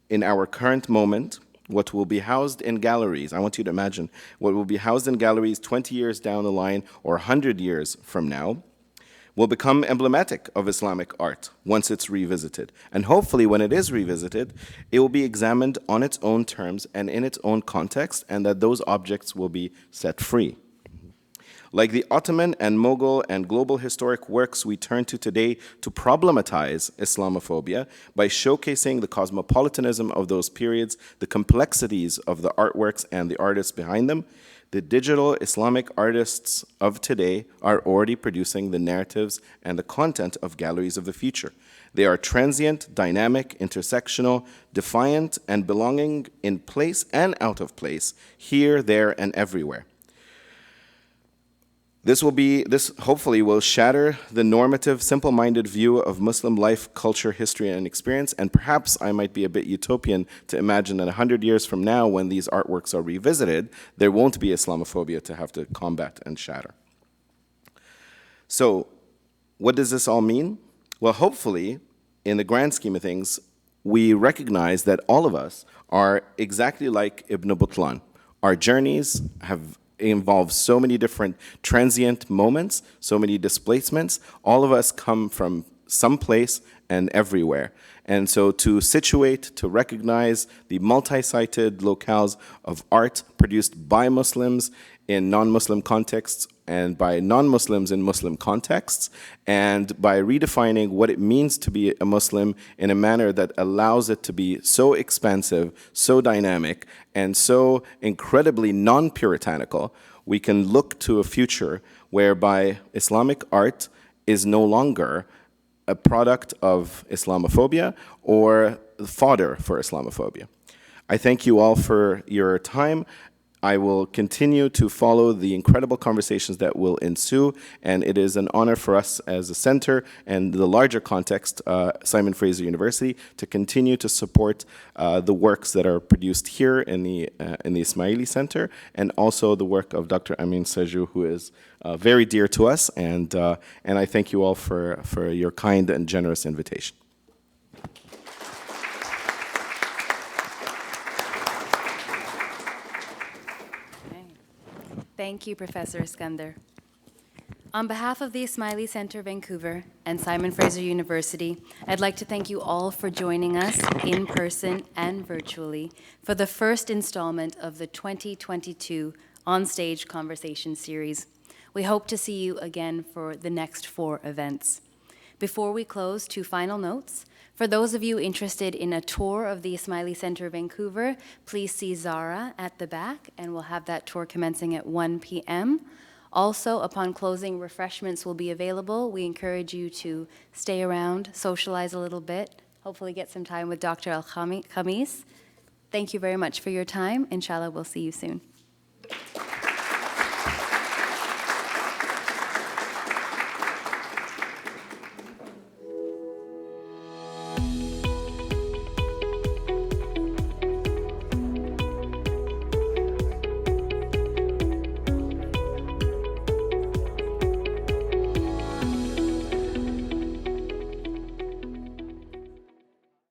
in our current moment, what will be housed in galleries, I want you to imagine what will be housed in galleries 20 years down the line or 100 years from now, will become emblematic of Islamic art once it's revisited. And hopefully when it is revisited, it will be examined on its own terms and in its own context, and that those objects will be set free. Like the Ottoman and Mughal and global historic works we turn to today to problematize Islamophobia by showcasing the cosmopolitanism of those periods, the complexities of the artworks and the artists behind them, the digital Islamic artists of today are already producing the narratives and the content of galleries of the future. They are transient, dynamic, intersectional, defiant, and belonging in place and out of place, here, there, and everywhere. This hopefully will shatter the normative, simple-minded view of Muslim life, culture, history, and experience, and perhaps I might be a bit utopian to imagine that 100 years from now, when these artworks are revisited, there won't be Islamophobia to have to combat and shatter. So, what does this all mean? Well, hopefully, in the grand scheme of things, we recognize that all of us are exactly like Ibn Butlan. Our journeys involve so many different transient moments, so many displacements. All of us come from someplace and everywhere. And so to situate, to recognize the multi-sided locales of art produced by Muslims in non-Muslim contexts and by non-Muslims in Muslim contexts, and by redefining what it means to be a Muslim in a manner that allows it to be so expansive, so dynamic, and so incredibly non-puritanical, we can look to a future whereby Islamic art is no longer a product of Islamophobia or fodder for Islamophobia. I thank you all for your time. I will continue to follow the incredible conversations that will ensue, and it is an honor for us as a center and the larger context, Simon Fraser University, to continue to support the works that are produced here in the Ismaili Center, and also the work of Dr. Amyn Sajoo, who is very dear to us, and I thank you all for your kind and generous invitation. Thank you, Professor Iskander. On behalf of the Ismaili Centre Vancouver and Simon Fraser University, I'd like to thank you all for joining us in person and virtually for the first installment of the 2022 Onstage Conversations series. We hope to see you again for the next 4 events. Before we close, 2 final notes. For those of you interested in a tour of the Ismaili Centre Vancouver, please see Zara at the back, and we'll have that tour commencing at 1 p.m. Also, upon closing, refreshments will be available. We encourage you to stay around, socialize a little bit, hopefully get some time with Dr. al-Khamis. Thank you very much for your time. Inshallah, we'll see you soon.